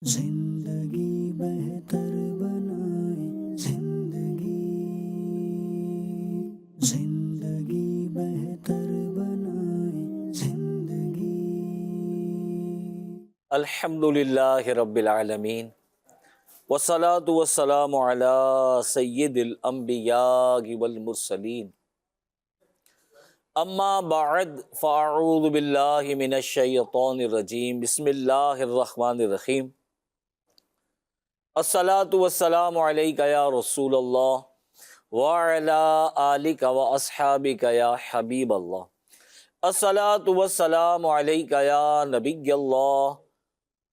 زندگی بہتر بنائے زندگی بہتر بنائے زندگی۔ الحمدللہ رب العالمین والصلاة والسلام علی سید الانبیاء والمرسلین، اما بعد فاعوذ باللہ من الشیطان الرجیم، بسم اللہ الرحمن الرحیم۔ الصلاة والسلام علیک یا رسول اللہ وعلی آلک واصحابک یا حبیب اللہ۔ الصلاة والسلام علیک یا نبی اللہ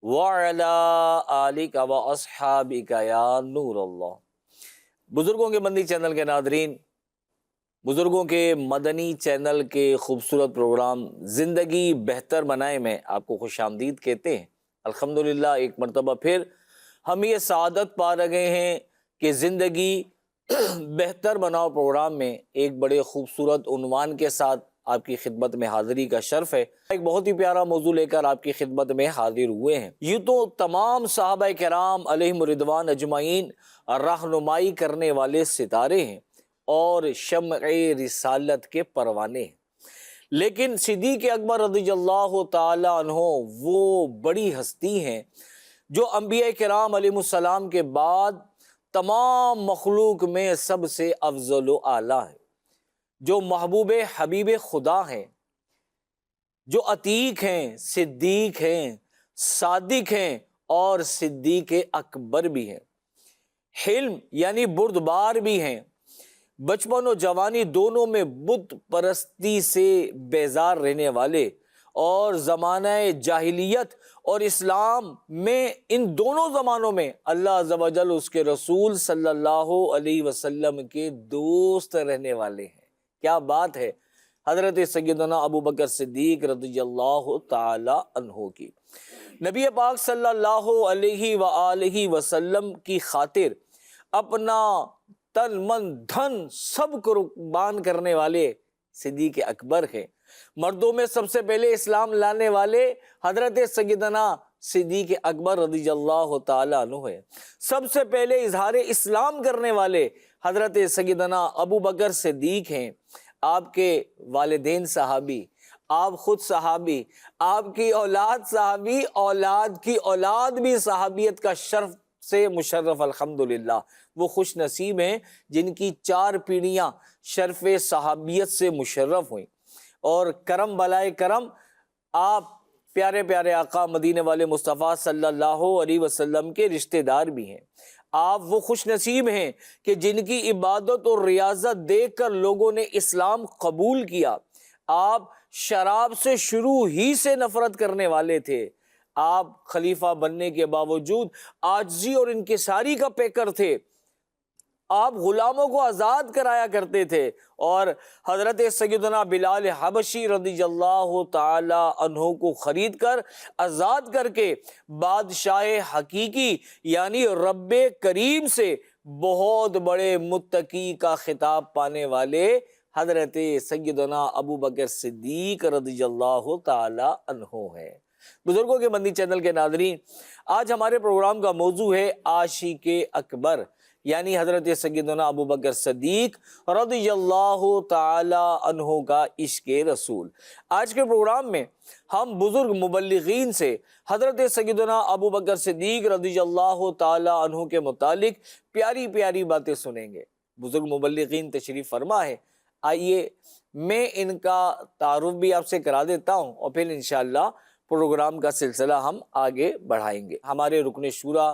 وعلی آلک واصحابک یا نور اللہ۔ بزرگوں کے مدنی چینل کے ناظرین، بزرگوں کے مدنی چینل کے خوبصورت پروگرام زندگی بہتر بنائے میں آپ کو خوش آمدید کہتے ہیں۔ الحمدللہ ایک مرتبہ پھر ہم یہ سعادت پا رہے ہیں کہ زندگی بہتر بناؤ پروگرام میں ایک بڑے خوبصورت عنوان کے ساتھ آپ کی خدمت میں حاضری کا شرف ہے۔ ایک بہت ہی پیارا موضوع لے کر آپ کی خدمت میں حاضر ہوئے ہیں۔ یہ تو تمام صحابہ کرام علیہم رضوان اجمعین رہنمائی کرنے والے ستارے ہیں اور شمع رسالت کے پروانے ہیں، لیکن صدیق اکبر رضی اللہ تعالی عنہ وہ بڑی ہستی ہیں جو انبیاء کرام علیہ السلام کے بعد تمام مخلوق میں سب سے افضل و اعلیٰ ہیں، جو محبوب حبیب خدا ہیں، جو عتیق ہیں، صدیق ہیں، صادق ہیں اور صدیق اکبر بھی ہیں، حلم یعنی بردبار بھی ہیں، بچپن و جوانی دونوں میں بت پرستی سے بیزار رہنے والے اور زمانہ جاہلیت اور اسلام میں ان دونوں زمانوں میں اللہ عز و جل اس کے رسول صلی اللہ علیہ وسلم کے دوست رہنے والے ہیں۔ کیا بات ہے حضرت سیدنا ابو بکر صدیق رضی اللہ تعالی عنہ کی۔ نبی پاک صلی اللہ علیہ وآلہ وسلم کی خاطر اپنا تن من دھن سب قربان کرنے والے صدیق اکبر ہیں۔ مردوں میں سب سے پہلے اسلام لانے والے حضرت سیدنا صدیق اکبر رضی اللہ تعالیٰ عنہ ہے۔ سب سے پہلے اظہار اسلام کرنے والے حضرت سیدنا ابو بکر صدیق ہیں۔ آپ کے والدین صحابی، آپ خود صحابی، آپ کی اولاد صحابی، اولاد کی اولاد بھی صحابیت کا شرف سے مشرف۔ الحمدللہ وہ خوش نصیب ہیں جن کی 4 پیڑھیاں شرف صحابیت سے مشرف ہوئیں، اور کرم بالائے کرم آپ پیارے پیارے آقا مدینے والے مصطفیٰ صلی اللہ علیہ وسلم کے رشتہ دار بھی ہیں۔ آپ وہ خوش نصیب ہیں کہ جن کی عبادت اور ریاضت دیکھ کر لوگوں نے اسلام قبول کیا۔ آپ شراب سے شروع ہی سے نفرت کرنے والے تھے۔ آپ خلیفہ بننے کے باوجود عاجزی اور انکساری کا پیکر تھے۔ آپ غلاموں کو آزاد کرایا کرتے تھے، اور حضرت سیدنا بلال حبشی رضی اللہ تعالی عنہ کو خرید کر آزاد کر کے بادشاہ حقیقی یعنی رب کریم سے بہت بڑے متقی کا خطاب پانے والے حضرت سیدنا ابو بکر صدیق رضی اللہ تعالی عنہ ہے۔ بزرگوں کے مدنی چینل کے ناظرین، آج ہمارے پروگرام کا موضوع ہے عاشق اکبر یعنی حضرت سیدنا ابو بکر صدیق رضی اللہ تعالی عنہ کا عشق رسول۔ آج کے پروگرام میں ہم بزرگ مبلغین سے حضرت سیدنا ابو بکر صدیق رضی اللہ تعالی عنہ کے متعلق پیاری پیاری باتیں سنیں گے۔ بزرگ مبلغین تشریف فرما ہے، آئیے میں ان کا تعارف بھی آپ سے کرا دیتا ہوں اور پھر انشاءاللہ پروگرام کا سلسلہ ہم آگے بڑھائیں گے۔ ہمارے رکن شورا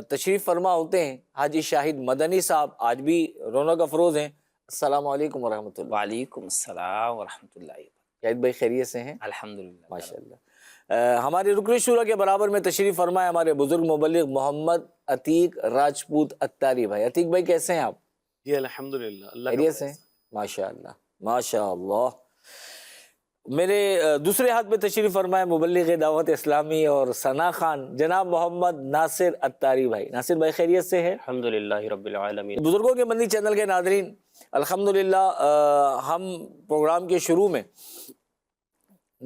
تشریف فرما ہوتے ہیں حاجی شاہد مدنی صاحب، آج بھی رونق افروز ہیں۔ السلام علیکم ورحمۃ اللہ۔ وعلیکم السلام ورحمۃ اللہ وبرکاتہ۔ شاہد بھائی خیریت سے ہیں؟ الحمدللہ ماشاءاللہ۔ ہمارے رکن شورا کے برابر میں تشریف فرمائے ہمارے بزرگ مبلغ محمد عتیق راجپوت اتاری بھائی۔ عتیق بھائی کیسے ہیں آپ؟ جی الحمدللہ، اللہ کا خیریت سے ہیں؟ ماشاءاللہ ماشاءاللہ۔ میرے دوسرے ہاتھ میں تشریف فرمائے مبلغ دعوت اسلامی اور ثنا خان جناب محمد ناصر اتاری بھائی۔ ناصر بھائی خیریت سے ہیں؟ الحمدللہ رب العالمین۔ بزرگوں کے مدنی چینل کے ناظرین، الحمدللہ ہم پروگرام کے شروع میں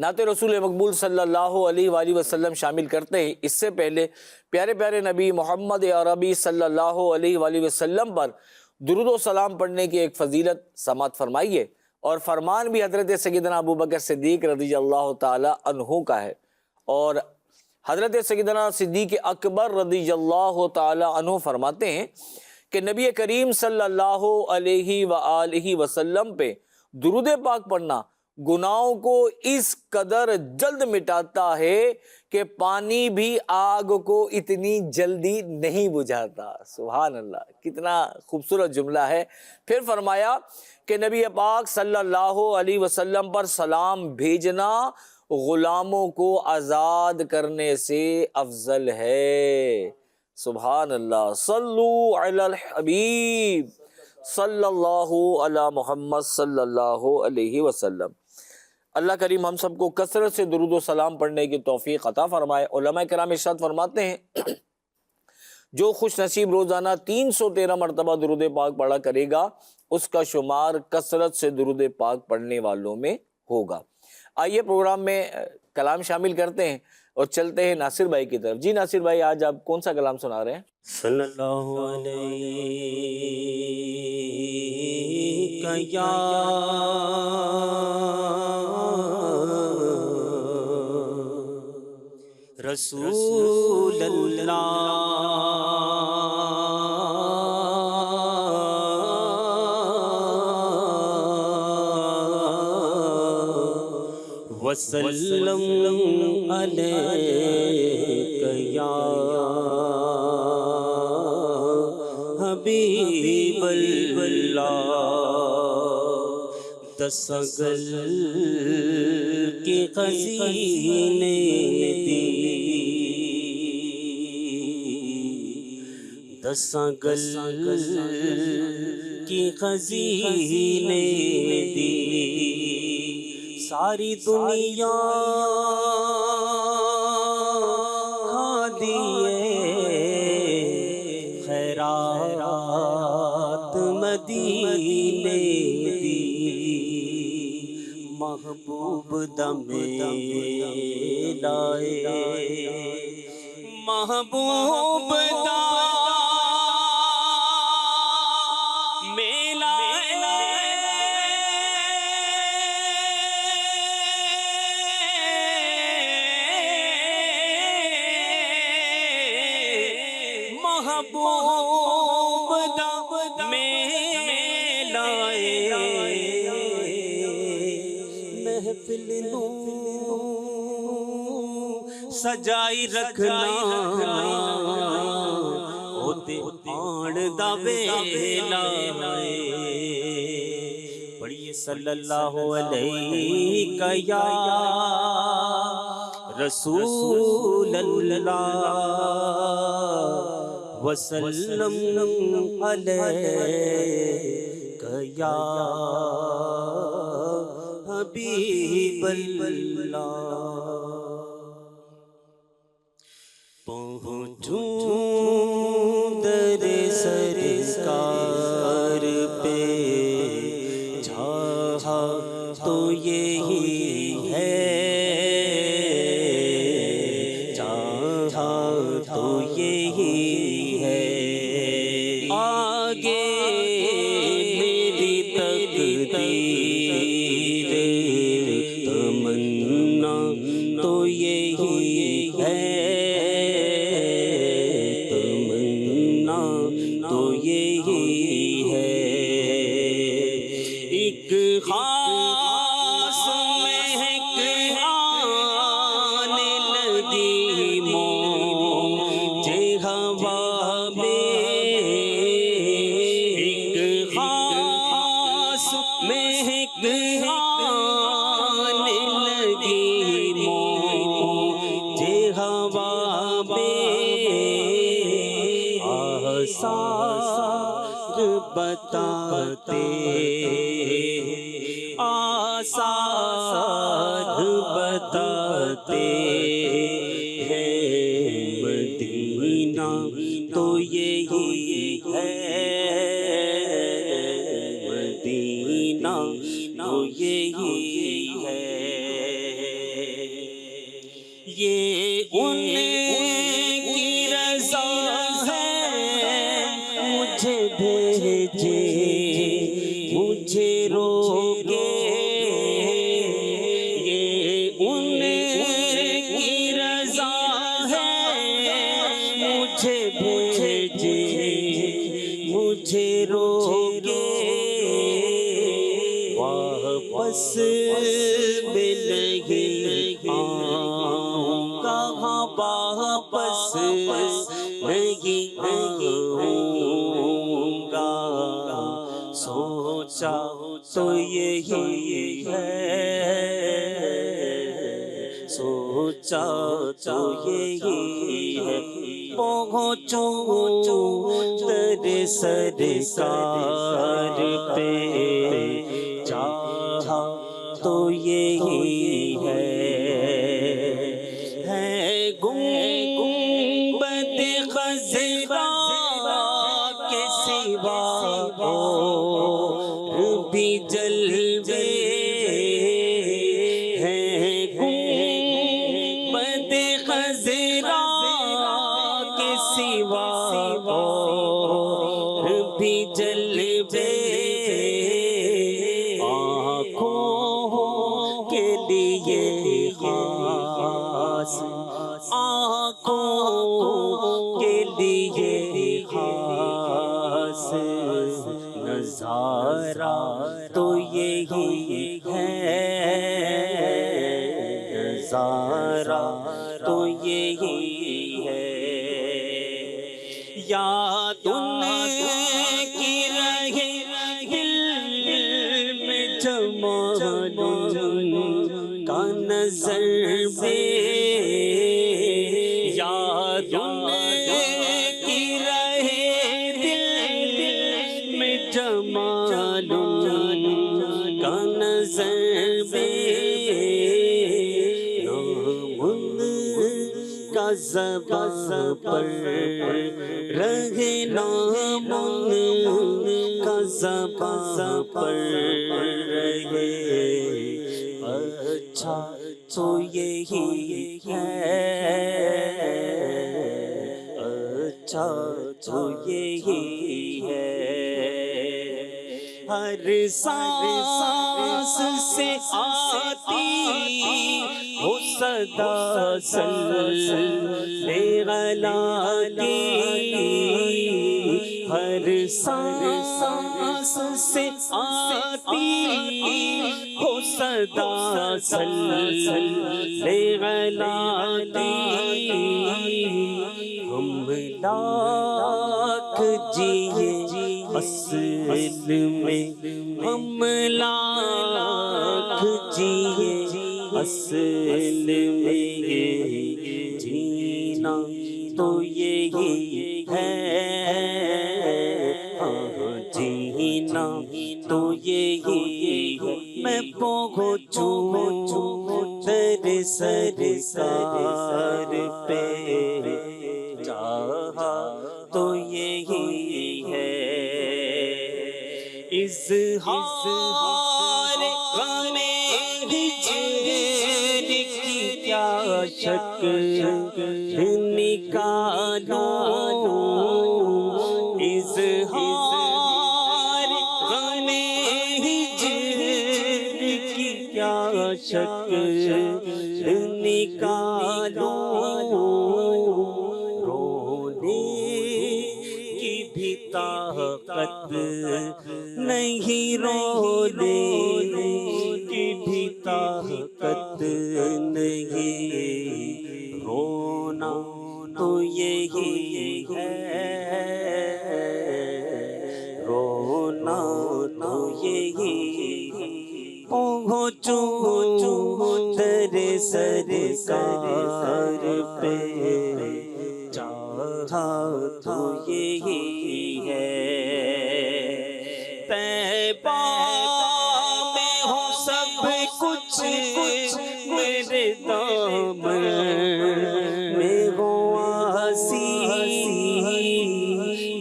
نعت رسول مقبول صلی اللہ علیہ وآلہ وسلم شامل کرتے ہیں، اس سے پہلے پیارے پیارے نبی محمد عربی صلی اللہ علیہ وآلہ وسلم پر درود و سلام پڑھنے کی ایک فضیلت سماعت فرمائیے، اور فرمان بھی حضرت سیدنا ابو بکر صدیق رضی اللہ تعالی عنہ کا ہے، اور حضرت سیدنا صدیق اکبر رضی اللہ تعالی عنہ فرماتے ہیں کہ نبی کریم صلی اللہ علیہ وآلہ وسلم پہ درود پاک پڑھنا گناہوں کو اس قدر جلد مٹاتا ہے کہ پانی بھی آگ کو اتنی جلدی نہیں بجھاتا۔ سبحان اللہ، کتنا خوبصورت جملہ ہے۔ پھر فرمایا کہ نبی پاک صلی اللہ علیہ وسلم پر سلام بھیجنا غلاموں کو آزاد کرنے سے افضل ہے۔ سبحان اللہ، صلو علی الحبیب صلی اللہ علی محمد صلی اللہ علیہ وسلم۔ اللہ کریم ہم سب کو کثرت سے درود و سلام پڑھنے کی توفیق عطا فرمائے۔ علماء کرام ارشاد فرماتے ہیں جو خوش نصیب روزانہ 313 مرتبہ درود پاک پڑھا کرے گا اس کا شمار کثرت سے درود پاک پڑھنے والوں میں ہوگا۔ آئیے پروگرام میں کلام شامل کرتے ہیں اور چلتے ہیں ناصر بھائی کی طرف۔ جی ناصر بھائی، آج آپ کون سا کلام سنا رہے ہیں؟ صلی اللہ علیہ یا رسول اللہ وسلم علیک یا حبیب اللہ، دستگل کے خزینے دی، دستگل کی خزینے دی، ساری دنیا کھا دیے خیرات مدینے دی، محبوب دم لائے، محبوب محفل نو سجائی رکھنا ہوتے آن دا ویلا، پڑھیے صلی اللہ علیہ یا رسول اللہ وسلم علیک یا حبیب اللہ۔ پہنچوں در سرکار پہ جہاں تو یہی ہے، جہاں تو یہی ہے، آگے میری تقدیر تمنا تو یہی ہے، تمنا تو یہی ہے، ایک خاص مہک آنے لگی موجے ہوا میں، ایک خاص مہک آنے لگی موجے ہوا میں، آثار بتاتے، آثار بتاتے ہیں، مدینہ تو یہی ہے، مدینہ تو یہی ہے، بھیجے مجھے روکے یہ ان کی رضا ہے مجھے بھیجے مجھے روکے واپس میں نہیں آؤں کہاں واپس نہیں آؤں گا سوچا تو یہی ہے سوچا تو یہی ہے پہنچوں تیرے سرکار پہ چاہا تو یہی ہے گنبد خضرا کے سوا اور بھی جلوے ہیں گنبد خضرا کے سوا اور بھی جلوے آنکھوں کے لیے خاص آنکھوں کے لیے خاص نظارہ تو یہی ہے نظارہ تو یہی ہے یاد ان کی رہے دل میں جمال کا نظر میں یاد ان کی رہے دل میں جمال کا نظر میں نام ان کا زبان پر رہے نام ان کا زبان پر رہے اچھا تو یہی ہے اچھا تو یہی ہے ہر سانس سے آتی ہو صدا صلی اللہ ہر سانس سے آتی ہو صدا صلی اللہ ہم لاکھ جیے اصل میں ہم لاکھ جیے اصل میں جینا تو یہی ہے جینا تو یہی ہے میں پہنچوں تیرے سرکار پہ چاہا تو یہی ہے اظہار غم ہجر کی کیا شکل نکالوں اظہار غم ہجر کی کیا شکل نکالوں رونے کی بھی طاقت نہیں رونے کی بھی طاقت نہیں رونا تو یہی ہے رونا تو یہی پہنچوں تیرے سرکار پہ چاہا تو یہی ہے طیبہ میں ہو سب کچھ میرے دامن میں ہو آسی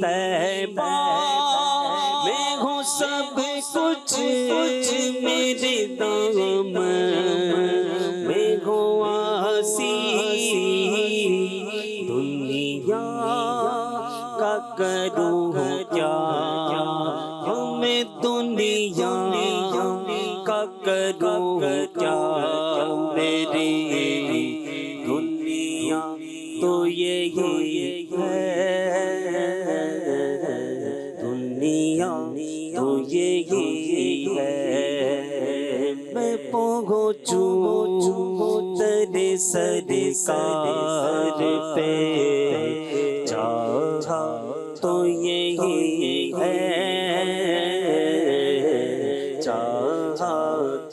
طیبہ میں ہو سب کچھ میرے دامن میں ہو آسی دنیا کا کروں کیا یہی ہے، دنیا تو یہی ہے، میں پہنچوں تیرے سرکار پہ، چاہا تو یہی ہے، چاہا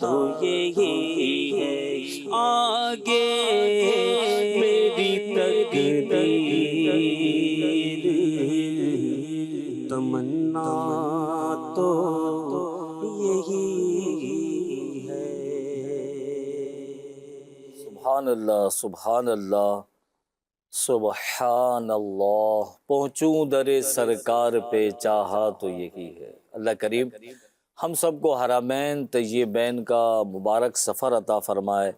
تو یہی ہے، آگے میری تقدیر، تمنا تو یہی ہے۔ سبحان اللہ، سبحان اللہ، سبحان اللہ، پہنچوں در سرکار پہ، چاہا تو یہی ہے۔ اللہ کریم ہم سب کو حرمین طیبین کا مبارک سفر عطا فرمائے،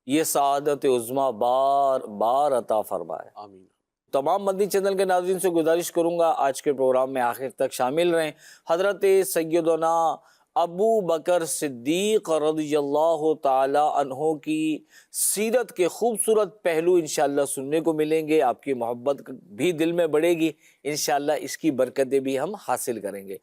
یہ سعادت عظمیٰ بار بار عطا فرمائے۔ آمین۔ تمام مدنی چینل کے ناظرین سے گزارش کروں گا آج کے پروگرام میں آخر تک شامل رہیں۔ حضرت سیدنا ابو بکر صدیق رضی اللہ تعالی عنہ کی سیرت کے خوبصورت پہلو انشاءاللہ سننے کو ملیں گے، آپ کی محبت بھی دل میں بڑھے گی، انشاءاللہ اس کی برکتیں بھی ہم حاصل کریں گے۔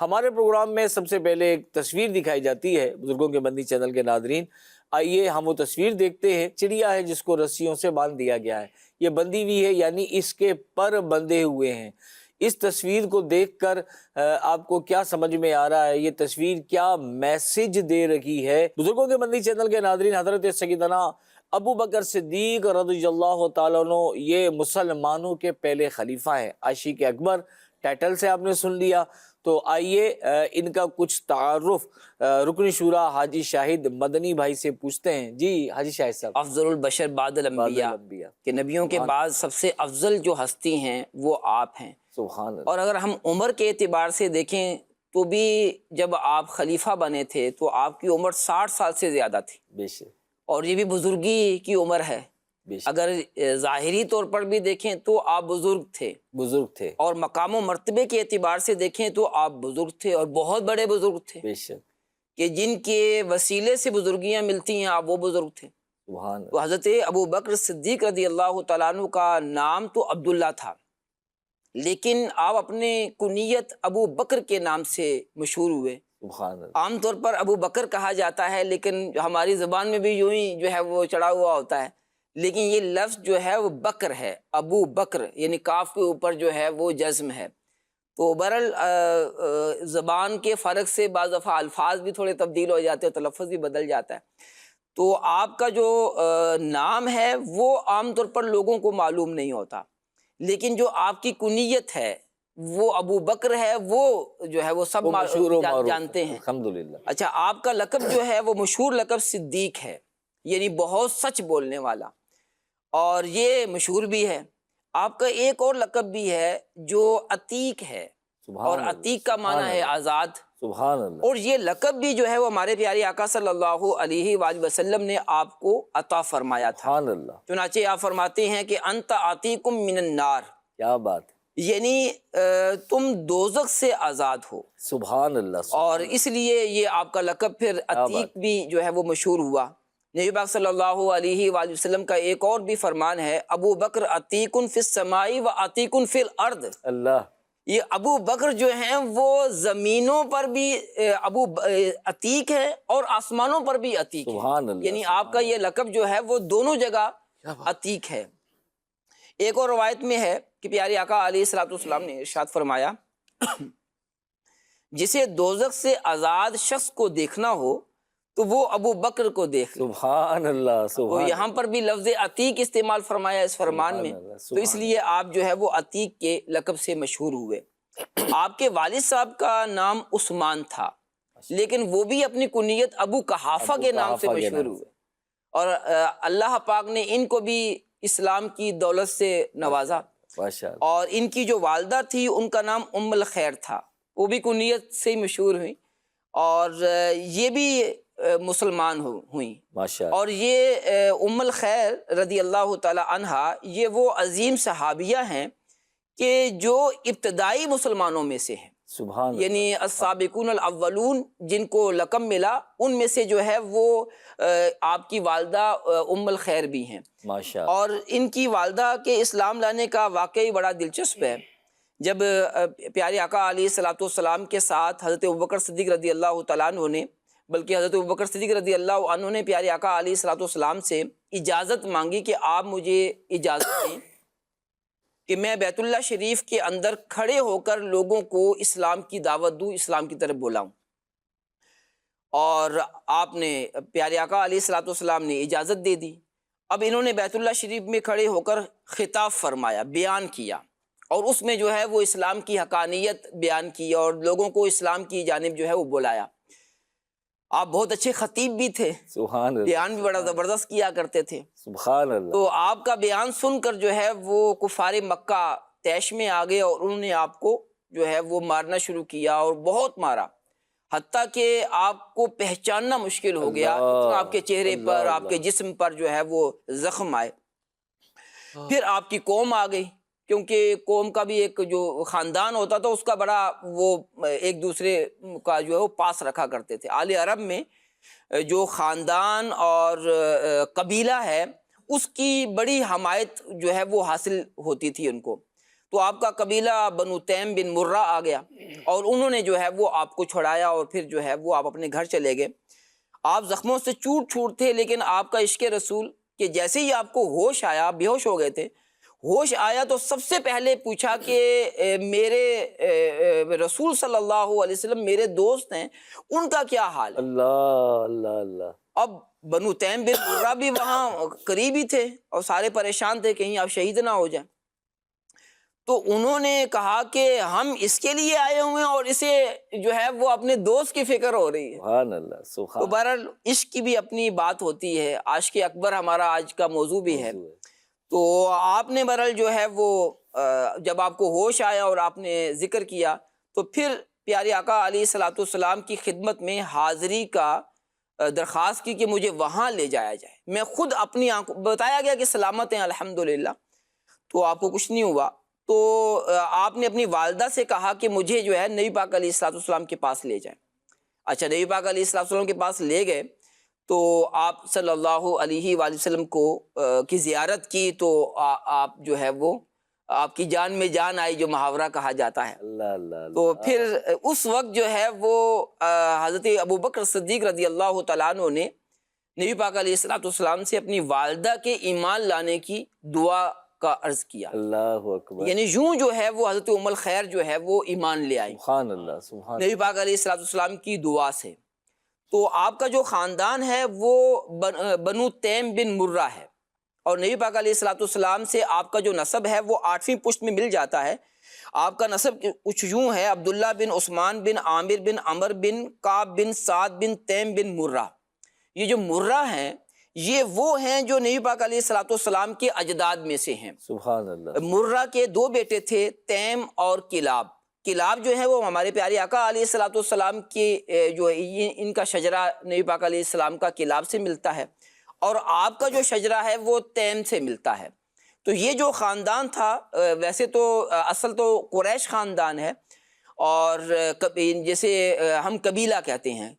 ہمارے پروگرام میں سب سے پہلے ایک تصویر دکھائی جاتی ہے بزرگوں کے مدنی چینل کے ناظرین، آئیے ہم وہ تصویر دیکھتے ہیں۔ چڑیا ہے جس کو رسیوں سے باندھ دیا گیا ہے، یہ بندھی ہوئی ہے، یعنی اس کے پر بندھے ہوئے ہیں۔ اس تصویر کو دیکھ کر آپ کو کیا سمجھ میں آ رہا ہے، یہ تصویر کیا میسج دے رہی ہے؟ بزرگوں کے مدنی چینل کے ناظرین، حضرت سیدنا ابو بکر صدیق رضی اللہ تعالیٰ عنہ یہ مسلمانوں کے پہلے خلیفہ ہیں، عاشق اکبر ٹائٹل سے آپ نے سن لیا۔ تو آئیے ان کا کچھ تعارف رکن شورا حاجی شاہد مدنی بھائی سے پوچھتے ہیں۔ جی حاجی شاہد صاحب۔ افضل البشر بعد الانبیاء، کہ نبیوں کے بعد سب سے افضل جو ہستی ہیں وہ آپ ہیں۔ سبحان اللہ۔ اور اگر ہم عمر کے اعتبار سے دیکھیں تو بھی جب آپ خلیفہ بنے تھے تو آپ کی عمر 60 سال سے زیادہ تھی، بے شک، اور یہ بھی بزرگی کی عمر ہے۔ بے شک، اگر ظاہری طور پر بھی دیکھیں تو آپ بزرگ تھے، بزرگ تھے، اور مقام و مرتبے کے اعتبار سے دیکھیں تو آپ بزرگ تھے، اور بہت بڑے بزرگ تھے، بے شک، کہ جن کے وسیلے سے بزرگیاں ملتی ہیں، آپ وہ بزرگ تھے۔ سبحان تو اللہ، حضرت ابو بکر صدیق رضی اللہ تعالیٰ عنہ کا نام تو عبداللہ تھا، لیکن آپ اپنے کنیت ابو بکر کے نام سے مشہور ہوئے۔ سبحان اللہ، عام طور پر ابو بکر کہا جاتا ہے، لیکن ہماری زبان میں بھی یوں ہی جو ہے وہ چڑھا ہوا ہوتا ہے، لیکن یہ لفظ جو ہے وہ بکر ہے، ابو بکر، یعنی کاف کے اوپر جو ہے وہ جزم ہے۔ تو بہرحال زبان کے فرق سے بعض دفعہ الفاظ بھی تھوڑے تبدیل ہو جاتے ہیں، تلفظ بھی بدل جاتا ہے۔ تو آپ کا جو نام ہے وہ عام طور پر لوگوں کو معلوم نہیں ہوتا، لیکن جو آپ کی کنیت ہے وہ ابو بکر ہے، وہ جو ہے وہ سب وہ مشہور و معروف جانتے ہے، ہیں۔ الحمدللہ۔ اچھا، آپ کا لقب جو ہے وہ مشہور لقب صدیق ہے، یعنی بہت سچ بولنے والا، اور یہ مشہور بھی ہے۔ آپ کا ایک اور لقب بھی ہے جو عتیق ہے، سبحان اور اللہ، عتیق کا سبحان معنی ہے اللہ، آزاد، سبحان اللہ، اور یہ لقب بھی جو ہے وہ ہمارے پیارے آقا صلی اللہ علیہ وآلہ وسلم نے آپ کو عطا فرمایا تھا۔ سبحان اللہ، چنانچہ آپ فرماتے ہیں کہ انت عتیقم من النار، کیا بات ہے، یعنی تم دوزخ سے آزاد ہو، سبحان اللہ، اور اس لیے یہ آپ کا لقب پھر عتیق بھی جو ہے وہ مشہور ہوا۔ نبی پاک صلی اللہ علیہ وآلہ وسلم کا ایک اور بھی فرمان ہے، ابو بکر عتیق فی السماء و عتیق فی الارض، اللہ، یہ ابو بکر جو ہیں وہ زمینوں پر بھی عتیق ہے اور آسمانوں پر بھی عتیق ہے، سبحان اللہ، یعنی آپ کا یہ لقب جو ہے وہ دونوں جگہ عتیق ہے۔ ایک اور روایت میں ہے کہ پیارے آقا علیہ الصلوۃ والسلام نے ارشاد فرمایا، جسے دوزخ سے آزاد شخص کو دیکھنا ہو تو وہ ابو بکر کو دیکھ لے۔ سبحان اللہ، تو سبحان یہاں پر بھی لفظ عتیق استعمال فرمایا اس فرمان میں، تو اس لیے آپ جو ہے وہ عتیق کے لقب سے مشہور ہوئے۔ آپ کے والد صاحب کا نام عثمان تھا، لیکن وہ بھی اپنی کنیت ابو قحافہ کے نام سے مشہور ہوئے، اور اللہ پاک نے ان کو بھی اسلام کی دولت سے نوازا۔ ماشاء اللہ، اور ان کی جو والدہ تھی ان کا نام ام الخیر تھا، وہ بھی کنیت سے ہی مشہور ہوئی، اور یہ بھی مسلمان ہوئیں۔ ماشاء اللہ، اور یہ ام الخیر رضی اللہ تعالی عنہا یہ وہ عظیم صحابیہ ہیں کہ جو ابتدائی مسلمانوں میں سے ہیں، سبحان اللہ، یعنی السابقون الاولون جن کو لقب ملا، ان میں سے جو ہے وہ آپ کی والدہ ام الخیر بھی ہیں. ماشاء اللہ. اور ان کی والدہ کے اسلام لانے کا واقعی بڑا دلچسپ ہے. جب پیارے آقا علیہ الصلوۃ والسلام کے ساتھ حضرت ابوبکر صدیق رضی اللہ تعالیٰ عنہ نے، بلکہ حضرت ابوبکر صدیق رضی اللہ عنہ نے پیارے آقا علیہ الصلوۃ والسلام سے اجازت مانگی کہ آپ مجھے اجازت دیں کہ میں بیت اللہ شریف کے اندر کھڑے ہو کر لوگوں کو اسلام کی دعوت دوں، اسلام کی طرف بلاؤں. اور آپ نے، پیارے آقا علیہ الصلوۃ والسلام نے اجازت دے دی. اب انہوں نے بیت اللہ شریف میں کھڑے ہو کر خطاب فرمایا، بیان کیا، اور اس میں جو ہے وہ اسلام کی حقانیت بیان کی اور لوگوں کو اسلام کی جانب جو ہے وہ بلایا. آپ بہت اچھے خطیب بھی تھے، سبحان اللہ، بیان بھی بڑا زبردست کیا کرتے تھے. سبحان اللہ. تو آپ کا بیان سن کر جو ہے وہ کفار مکہ طیش میں آ گئے اور انہوں نے آپ کو جو ہے وہ مارنا شروع کیا اور بہت مارا، حتیٰ کہ آپ کو پہچاننا مشکل ہو گیا. اتنا آپ کے چہرے پر، آپ کے جسم پر جو ہے وہ زخم آئے. پھر آپ کی قوم آ گئی، کیونکہ قوم کا بھی ایک جو خاندان ہوتا تھا اس کا بڑا وہ ایک دوسرے کا جو ہے وہ پاس رکھا کرتے تھے. آل عرب میں جو خاندان اور قبیلہ ہے اس کی بڑی حمایت جو ہے وہ حاصل ہوتی تھی ان کو. تو آپ کا قبیلہ بنو تیم بن مرہ آ گیا اور انہوں نے جو ہے وہ آپ کو چھڑایا اور پھر جو ہے وہ آپ اپنے گھر چلے گئے. آپ زخموں سے چوٹ چھوٹ تھے، لیکن آپ کا عشق رسول کہ جیسے ہی آپ کو ہوش آیا، بے ہوش ہو گئے تھے، ہوش آیا تو سب سے پہلے پوچھا کہ میرے رسول صلی اللہ علیہ وسلم میرے دوست ہیں، ان کا کیا حال ہے؟ اللہ اللہ اللہ. اب بنو تیم بن مرہ بھی وہاں قریب ہی تھے اور سارے پریشان تھے کہیں آپ شہید نہ ہو جائیں. تو انہوں نے کہا کہ ہم اس کے لیے آئے ہوئے ہیں اور اسے جو ہے وہ اپنے دوست کی فکر ہو رہی ہے. سبحان اللہ، سبحان. تو بہرحال عشق کی بھی اپنی بات ہوتی ہے. عاشق اکبر ہمارا آج کا موضوع بھی ہے. تو آپ نے بہرحال جو ہے وہ جب آپ کو ہوش آیا اور آپ نے ذکر کیا تو پھر پیارے آقا علیہ الصلوۃ والسلام کی خدمت میں حاضری کا درخواست کی کہ مجھے وہاں لے جایا جائے. میں خود اپنی آنکھوں، بتایا گیا کہ سلامت ہیں الحمدللہ، تو آپ کو کچھ نہیں ہوا. تو آپ نے اپنی والدہ سے کہا کہ مجھے جو ہے نبی پاک علیہ الصلوۃ والسلام کے پاس لے جائیں. اچھا، نبی پاک علیہ الصلوۃ والسلام کے پاس لے گئے تو آپ صلی اللہ علیہ وآلہ وسلم کو کی زیارت کی تو آپ جو ہے وہ آپ کی جان میں جان آئی، جو محاورہ کہا جاتا ہے. اللہ اللہ. تو پھر اس وقت جو ہے وہ حضرت ابوبکر صدیق رضی اللہ تعالیٰ عنہ نے نبی پاک علیہ الصلوۃ والسلام سے اپنی والدہ کے ایمان لانے کی دعا کا عرض کیا. اللہ اکبر. یعنی یوں جو ہے وہ حضرت ام الخیر جو ہے وہ ایمان لے آئی سبحان اللہ، سبحان. نبی پاک علیہ الصلوۃ والسلام کی دعا سے. تو آپ کا جو خاندان ہے وہ بنو تیم بن مرہ ہے اور نبی پاک علیہ الصلوۃ والسلام سے آپ کا جو نسب ہے وہ 8ویں پشت میں مل جاتا ہے. آپ کا نسب کچھ یوں ہے: عبداللہ بن عثمان بن عامر بن عمر بن کعب بن سعد بن تیم بن مرہ. یہ جو مرہ ہیں یہ وہ ہیں جو نبی پاک علیہ الصلوۃ والسلام کے اجداد میں سے ہیں. سبحان اللہ. مرہ کے 2 بیٹے تھے، تیم اور کلاب. کلاب جو ہے وہ ہمارے پیارے آقا علیہ الصلوۃ والسلام کی جو ہے ان کا شجرہ نبی پاک علیہ السلام کا کلاب سے ملتا ہے اور آپ کا جو شجرہ ہے وہ تیم سے ملتا ہے. تو یہ جو خاندان تھا ویسے تو اصل تو قریش خاندان ہے اور جیسے ہم قبیلہ کہتے ہیں،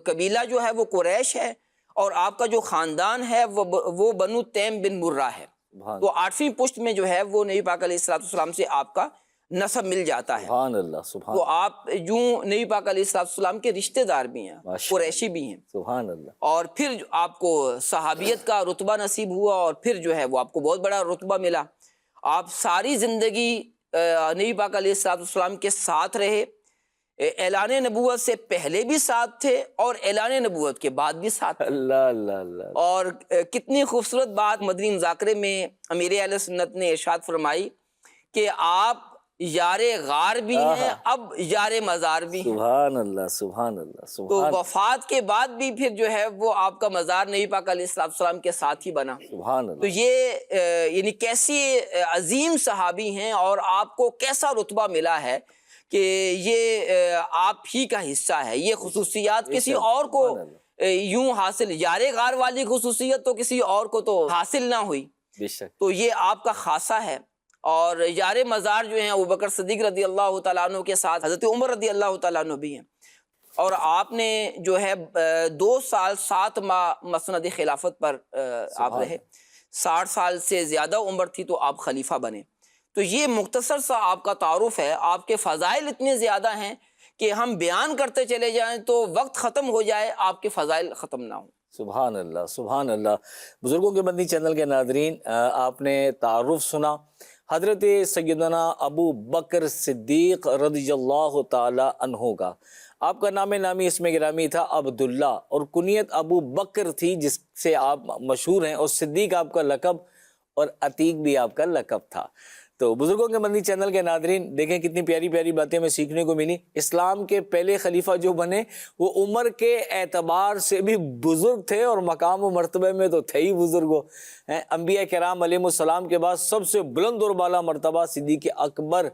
قبیلہ جو ہے وہ قریش ہے اور آپ کا جو خاندان ہے وہ بنو تیم بن مرہ ہے. تو 8ویں پشت میں جو ہے وہ نبی پاک علیہ الصلوۃ والسلام سے آپ کا نسب مل جاتا ہے. سبحان اللہ، سبحان. تو آپ یوں نبی پاک علیہ الصلوۃ والسلام کے رشتہ دار بھی ہیں، قریشی بھی ہیں. سبحان اللہ. اور پھر آپ کو صحابیت کا رتبہ نصیب ہوا اور پھر جو ہے وہ آپ کو بہت بڑا رتبہ ملا. آپ ساری زندگی نبی پاک علیہ الصلوۃ والسلام کے ساتھ رہے. اعلان نبوت سے پہلے بھی ساتھ تھے اور اعلان نبوت کے بعد بھی ساتھ تھے. اللہ اللہ اللہ. اور کتنی خوبصورت بات مدنی مذاکرے میں امیر اہل سنت نے ارشاد فرمائی کہ آپ یار غار بھی ہیں، اب یار مزار بھی ہیں. سبحان اللہ، سبحان اللہ، تو سبحان. وفات کے بعد بھی پھر جو ہے وہ آپ کا مزار نبی پاک علیہ الصلوۃ والسلام کے ساتھ ہی بنا. سبحان تو اللہ. یہ یعنی کیسی عظیم صحابی ہیں اور آپ کو کیسا رتبہ ملا ہے کہ یہ آپ ہی کا حصہ ہے. یہ خصوصیات کسی اور کو یوں حاصل، یار غار والی خصوصیت تو کسی اور کو تو حاصل نہ ہوئی. بے شک. تو یہ آپ کا خاصہ ہے اور یار مزار جو ہیں ابو بکر صدیق رضی اللہ تعالیٰ عنہ کے ساتھ حضرت عمر رضی اللہ تعالیٰ عنہ بھی ہیں، اور آپ نے جو ہے 2 سال 7 ماہ مسند خلافت پر آپ رہے، 60 سال سے زیادہ عمر تھی تو آپ خلیفہ بنے۔ تو یہ مختصر سا آپ کا تعارف ہے۔ آپ کے فضائل اتنے زیادہ ہیں کہ ہم بیان کرتے چلے جائیں تو وقت ختم ہو جائے، آپ کے فضائل ختم نہ ہوں۔ سبحان اللہ، سبحان اللہ۔ بزرگوں کے مدنی چینل کے ناظرین، آپ نے تعارف سنا حضرت سیدنا ابو بکر صدیق رضی اللہ تعالی عنہ کا۔ آپ کا نام نامی اسم گرامی تھا عبداللہ، اور کنیت ابو بکر تھی جس سے آپ مشہور ہیں، اور صدیق آپ کا لقب اور عتیق بھی آپ کا لقب تھا۔ تو بزرگوں کے مدنی چینل کے ناظرین، دیکھیں کتنی پیاری پیاری باتیں ہمیں سیکھنے کو ملی۔ اسلام کے پہلے خلیفہ جو بنے وہ عمر کے اعتبار سے بھی بزرگ تھے، اور مقام و مرتبے میں تو تھے ہی بزرگ۔ انبیاء کرام علیہ السلام کے بعد سب سے بلند اور بالا مرتبہ صدیق اکبر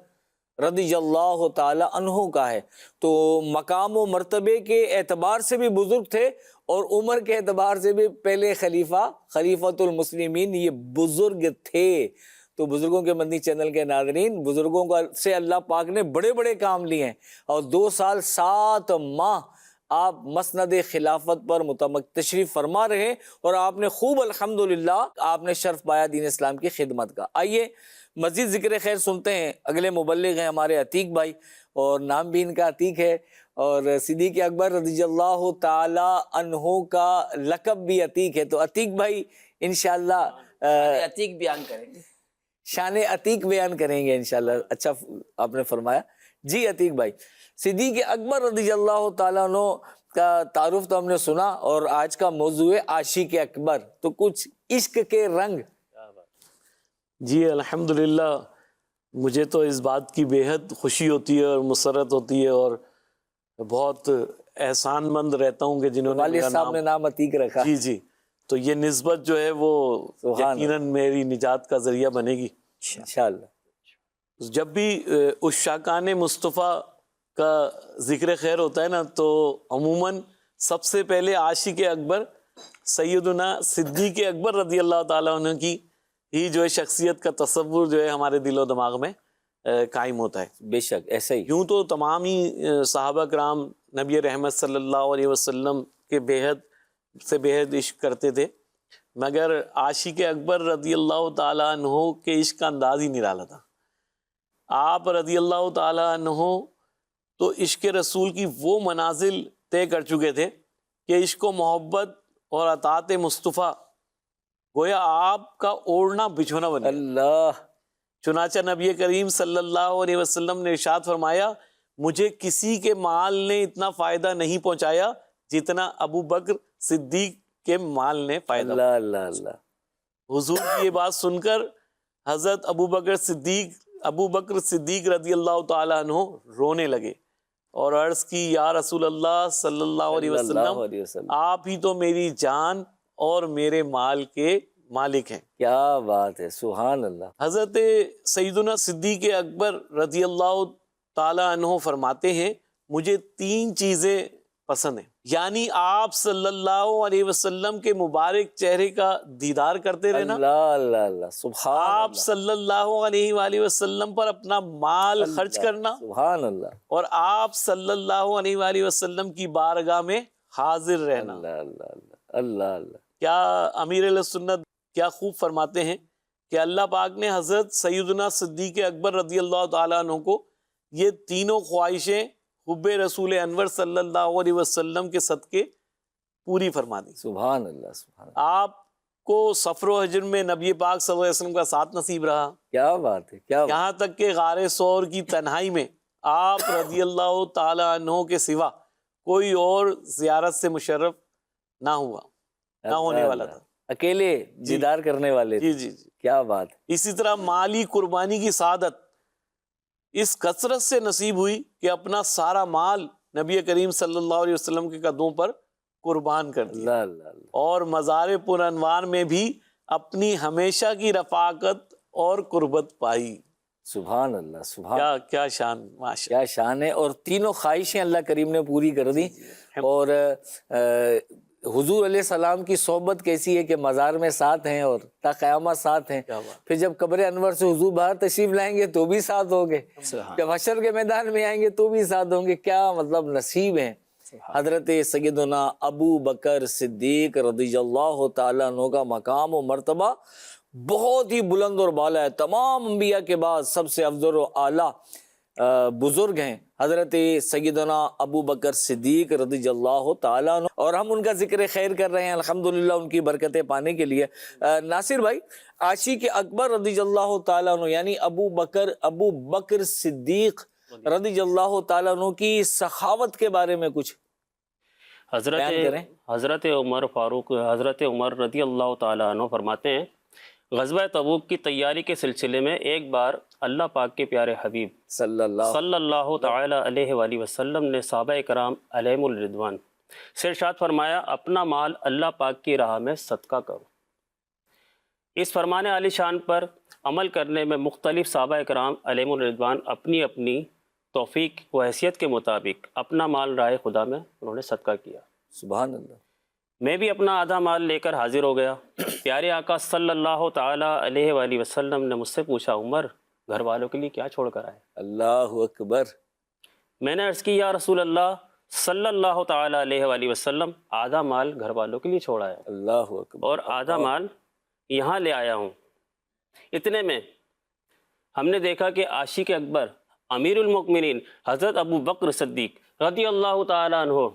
رضی اللہ تعالی عنہ کا ہے۔ تو مقام و مرتبے کے اعتبار سے بھی بزرگ تھے، اور عمر کے اعتبار سے بھی پہلے خلیفہ خلیفۃ المسلمین یہ بزرگ تھے۔ تو بزرگوں کے مدنی چینل کے ناظرین، بزرگوں کا سے اللہ پاک نے بڑے بڑے کام لیے ہیں، اور 2 سال 7 ماہ آپ مسند خلافت پر تشریف فرما رہے، اور آپ نے خوب الحمدللہ آپ نے شرف پایا دین اسلام کی خدمت کا۔ آئیے مزید ذکر خیر سنتے ہیں۔ اگلے مبلغ ہیں ہمارے عتیق بھائی، اور نام بھی ان کا عتیق ہے، اور صدیق اکبر رضی اللہ تعالی عنہ کا لقب بھی عتیق ہے۔ تو عتیق بھائی انشاءاللہ عتیق بیان کریں گے، شان عتیق بیان کریں گے انشاءاللہ۔ اچھا آپ نے فرمایا۔ جی عتیق بھائی، صدیق اکبر رضی اللہ تعالیٰ عنہ کا تعارف تو ہم نے سنا، اور آج کا موضوع ہے عاشق اکبر، تو کچھ عشق کے رنگ۔ جی الحمدللہ، مجھے تو اس بات کی بے حد خوشی ہوتی ہے اور مسرت ہوتی ہے، اور بہت احسان مند رہتا ہوں کہ جنہوں نے والد میرا صاحب نے نام عتیق رکھا۔ جی جی، تو یہ نسبت جو ہے وہ یقیناً میری نجات کا ذریعہ بنے گی انشاءاللہ۔ جب بھی عشاقان مصطفیٰ کا ذکر خیر ہوتا ہے نا، تو عموماً سب سے پہلے عاشق اکبر سیدنا صدیق اکبر رضی اللہ تعالیٰ عنہ کی ہی جو ہے شخصیت کا تصور جو ہے ہمارے دل و دماغ میں قائم ہوتا ہے۔ بے شک ایسا ہی۔ یوں تو تمام ہی صحابہ کرام نبی رحمت صلی اللہ علیہ وسلم کے بے حد عشق کرتے تھے، مگر عاشق اکبر رضی اللہ تعالیٰ عنہ کے عشق کا انداز ہی نرالا تھا۔ آپ رضی اللہ تعالیٰ عنہ تو عشق رسول کی وہ منازل طے کر چکے تھے کہ عشق و محبت اور اطاعت مصطفیٰ گویا آپ کا اوڑھنا بچھونا بنے۔ اللہ، چنانچہ نبی کریم صلی اللہ علیہ وسلم نے ارشاد فرمایا، مجھے کسی کے مال نے اتنا فائدہ نہیں پہنچایا جتنا ابو بکر صدیق کے مال نے فائدہ۔ اللہ اللہ اللہ۔ حضور کی یہ بات سن کر حضرت ابو بکر صدیق رضی اللہ تعالیٰ عنہ رونے لگے اور عرض کی، یا رسول اللہ صلی اللہ علیہ وسلم، آپ ہی تو میری جان اور میرے مال کے مالک ہیں۔ کیا بات ہے، سبحان اللہ۔ حضرت سیدنا صدیق اکبر رضی اللہ تعالیٰ عنہ فرماتے ہیں، مجھے 3 چیزیں پسند ہیں، یعنی آپ صلی اللہ علیہ وسلم کے مبارک چہرے کا دیدار کرتے رہنا، اللہ اللہ اللہ، سبحان آپ اللہ، صلی اللہ علیہ وآلہ وسلم پر اپنا مال خرچ کرنا، سبحان اللہ، اور آپ صلی اللہ علیہ وآلہ وسلم کی بارگاہ میں حاضر رہنا۔ اللہ اللہ اللہ اللہ اللہ۔ کیا امیر علیہ سنت کیا خوب فرماتے ہیں کہ اللہ پاک نے حضرت سیدنا صدیق اکبر رضی اللہ تعالیٰ عنہ کو یہ تینوں خواہشیں حب رسول انور صلی اللہ علیہ وسلم کے صدقے پوری فرما دی۔ سبحان اللہ، سبحان اللہ۔ آپ کو سفر و حجر میں نبی پاک صلی اللہ علیہ وسلم کا ساتھ نصیب رہا، کیا بات ہے، کیا بات۔ یہاں تک کہ غار ثور کی تنہائی میں آپ رضی اللہ تعالیٰ عنہ کے سوا کوئی اور زیارت سے مشرف نہ ہوا، نہ ہونے والا تھا، اکیلے دیدار کرنے والے جی تھے۔ جی جی۔ کیا بات ہے۔ اسی طرح مالی قربانی کی سعادت اس کثرت سے نصیب ہوئی کہ اپنا سارا مال نبی کریم صلی اللہ علیہ وسلم کے قدموں پر قربان کر دیا، اللہ اللہ اللہ۔ اور مزار پر انوار میں بھی اپنی ہمیشہ کی رفاقت اور قربت پائی۔ سبحان اللہ، سبحان، کیا شان، ماشاء کیا شان ہے۔ اور تینوں خواہشیں اللہ کریم نے پوری کر دی، اور حضور علیہ السلام کی صحبت کیسی ہے کہ مزار میں ساتھ ہیں اور تا قیامت ساتھ ہیں، پھر جب قبر انور سے حضور باہر تشریف لائیں گے تو بھی ساتھ ہوں گے، جب حشر کے میدان میں آئیں گے تو بھی ساتھ ہوں گے. کیا مطلب نصیب ہیں. حضرت سیدنا ابو بکر صدیق رضی اللہ تعالیٰ عنہ کا مقام و مرتبہ بہت ہی بلند اور بالا ہے. تمام انبیاء کے بعد سب سے افضل و اعلیٰ بزرگ ہیں حضرت سیدنا ابو بکر صدیق رضی اللہ تعالیٰ عنہ، اور ہم ان کا ذکر خیر کر رہے ہیں الحمدللہ ان کی برکتیں پانے کے لیے. ناصر بھائی، عاشق اکبر رضی اللہ تعالیٰ عنہ یعنی ابو بکر صدیق رضی اللہ تعالیٰ عنہ کی سخاوت کے بارے میں کچھ بیان کریں. حضرت عمر رضی اللہ تعالیٰ عنہ فرماتے ہیں، غزوہ تبوک کی تیاری کے سلسلے میں ایک بار اللہ پاک کے پیارے حبیب صلی اللہ تعالی علیہ وآلہ وسلم نے صحابہ کرام علیہم الرضوان سے ارشاد فرمایا، اپنا مال اللہ پاک کی راہ میں صدقہ کرو. اس فرمان عالی شان پر عمل کرنے میں مختلف صحابہ کرام علیہم الرضوان اپنی اپنی توفیق و حیثیت کے مطابق اپنا مال راہ خدا میں انہوں نے صدقہ کیا. سبحان اللہ. میں بھی اپنا آدھا مال لے کر حاضر ہو گیا. پیارے آقا صلی اللہ تعالی علیہ وآلہ وسلم نے مجھ سے پوچھا، عمر گھر والوں کے لیے کیا چھوڑ کر آئے؟ اللہ اکبر. میں نے عرض کی، یا رسول اللہ صلی اللہ تعالی علیہ وآلہ وسلم، آدھا مال گھر والوں کے لیے چھوڑا ہے اللہ اکبر، اور آدھا مال یہاں لے آیا ہوں. اتنے میں ہم نے دیکھا کہ عاشق اکبر امیر المؤمنین حضرت ابو بکر صدیق رضی اللہ تعالی عنہ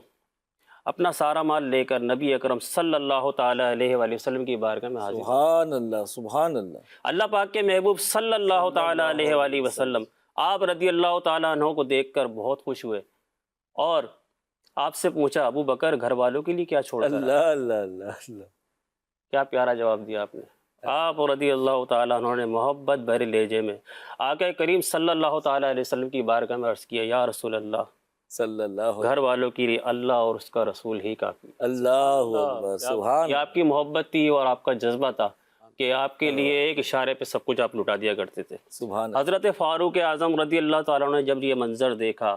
اپنا سارا مال لے کر نبی اکرم صلی اللہ تعالی علیہ وآلہ وسلم کی بارگاہ میں حاضر. سبحان اللہ سبحان اللہ. اللہ پاک کے محبوب صلی اللہ تعالی علیہ وآلہ وسلم آپ رضی اللہ تعالی عنہ کو دیکھ کر بہت خوش ہوئے اور آپ سے پوچھا، ابو بکر گھر والوں کے لیے کیا چھوڑا؟ اللہ اللہ اللہ اللہ. کیا پیارا جواب دیا آپ نے. آپ رضی اللہ تعالیٰ عنہ نے محبت بھرے لہجے میں آقا کریم صلی اللہ تعالیٰ علیہ وسلم کی بارگاہ میں عرض کیا، یا رسول اللہ صلی اللہ گھر والوں کے لیے اللہ اور اس کا رسول ہی کافی. اللہ اکبر. سبحان. یہ آپ کی محبت تھی اور آپ کا جذبہ تھا کہ آپ کے لیے ایک اشارے پہ سب کچھ آپ لٹا دیا کرتے تھے. سبحان. حضرت فاروق اعظم رضی اللہ تعالیٰ عنہ نے جب یہ منظر دیکھا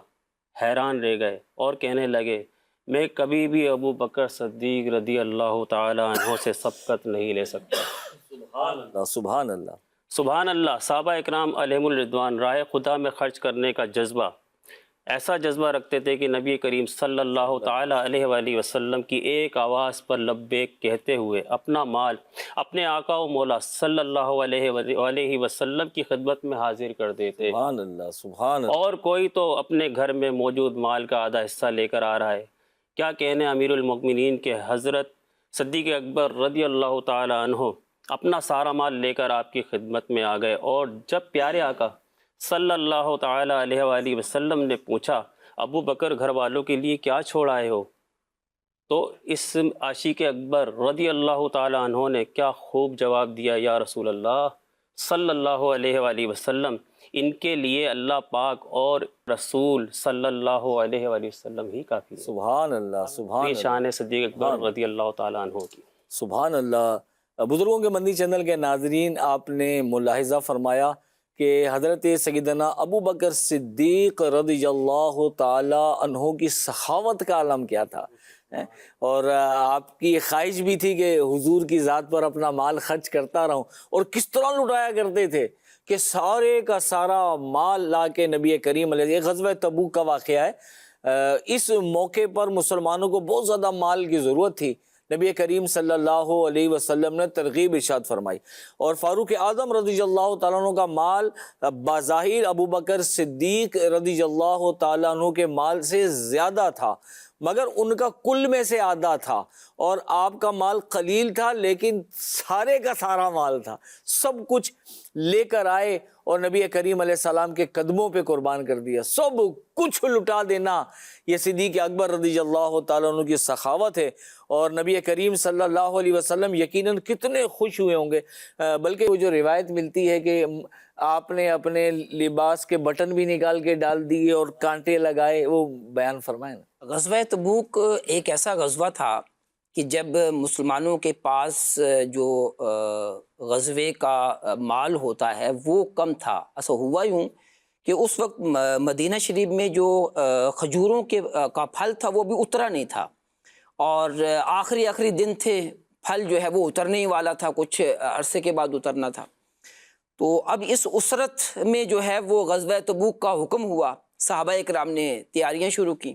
حیران رہ گئے اور کہنے لگے، میں کبھی بھی ابو بکر صدیق رضی اللہ تعالیٰ عنہ سے سبقت نہیں لے سکتا. سبحان اللہ سبحان اللہ سبحان اللہ. صحابہ اکرام علیہم الرضوان راہ خدا میں خرچ کرنے کا جذبہ ایسا جذبہ رکھتے تھے کہ نبی کریم صلی اللہ تعالی علیہ وآلہ وسلم کی ایک آواز پر لبیک کہتے ہوئے اپنا مال اپنے آقا و مولا صلی اللہ علیہ وسلم کی خدمت میں حاضر کر دیتے. سبحان اللہ سبحان اللہ. اور کوئی تو اپنے گھر میں موجود مال کا آدھا حصہ لے کر آ رہا ہے. کیا کہنے امیر المؤمنین کے حضرت صدیق اکبر رضی اللہ تعالی عنہ اپنا سارا مال لے کر آپ کی خدمت میں آ گئے، اور جب پیارے آقا صلی اللہ تعالی علیہ وآلہ وسلم نے پوچھا، ابو بکر گھر والوں کے لیے کیا چھوڑ آئے ہو، تو اس عاشق اکبر رضی اللہ تعالی عنہ نے کیا خوب جواب دیا، یا رسول اللہ صلی اللہ علیہ وآلہ وسلم، ان کے لیے اللہ پاک اور رسول صلی اللہ علیہ وآلہ وسلم ہی کافی ہے. سبحان اللہ سبحان یہ اللہ شان صدیق اکبر رضی اللہ تعالی عنہ کی. سبحان اللہ. بزرگوں کے مندی چینل کے ناظرین، آپ نے ملاحظہ فرمایا کہ حضرت سیدنا ابو بکر صدیق رضی اللہ تعالی عنہ کی سخاوت کا عالم کیا تھا، اور آپ کی خواہش بھی تھی کہ حضور کی ذات پر اپنا مال خرچ کرتا رہوں، اور کس طرح لٹایا کرتے تھے کہ سارے کا سارا مال لا کے نبی کریم علیہ. غزوہ تبوک کا واقعہ ہے. اس موقع پر مسلمانوں کو بہت زیادہ مال کی ضرورت تھی. نبی کریم صلی اللہ علیہ وسلم نے ترغیب ارشاد فرمائی، اور فاروق اعظم رضی اللہ تعالیٰ عنہ کا مال بظاہر ابو بکر صدیق رضی اللہ تعالیٰ عنہ کے مال سے زیادہ تھا، مگر ان کا کل میں سے آدھا تھا، اور آپ کا مال قلیل تھا لیکن سارے کا سارا مال تھا. سب کچھ لے کر آئے اور نبی کریم علیہ السلام کے قدموں پہ قربان کر دیا. سب کچھ لٹا دینا یہ صدیق اکبر رضی اللہ تعالیٰ عنہ کی سخاوت ہے. اور نبی کریم صلی اللہ علیہ وسلم یقیناً کتنے خوش ہوئے ہوں گے. بلکہ وہ جو روایت ملتی ہے کہ آپ نے اپنے لباس کے بٹن بھی نکال کے ڈال دیے اور کانٹے لگائے، وہ بیان فرمائیں. غزوہ تبوک ایک ایسا غزوہ تھا کہ جب مسلمانوں کے پاس جو غزوے کا مال ہوتا ہے وہ کم تھا. ایسا ہوا یوں کہ اس وقت مدینہ شریف میں جو کھجوروں کا پھل تھا وہ بھی اترا نہیں تھا، اور آخری دن تھے، پھل جو ہے وہ اترنے ہی والا تھا، کچھ عرصے کے بعد اترنا تھا۔ تو اب اس اسرت میں جو ہے وہ غزوہ تبوک کا حکم ہوا، صحابہ اکرام نے تیاریاں شروع کی،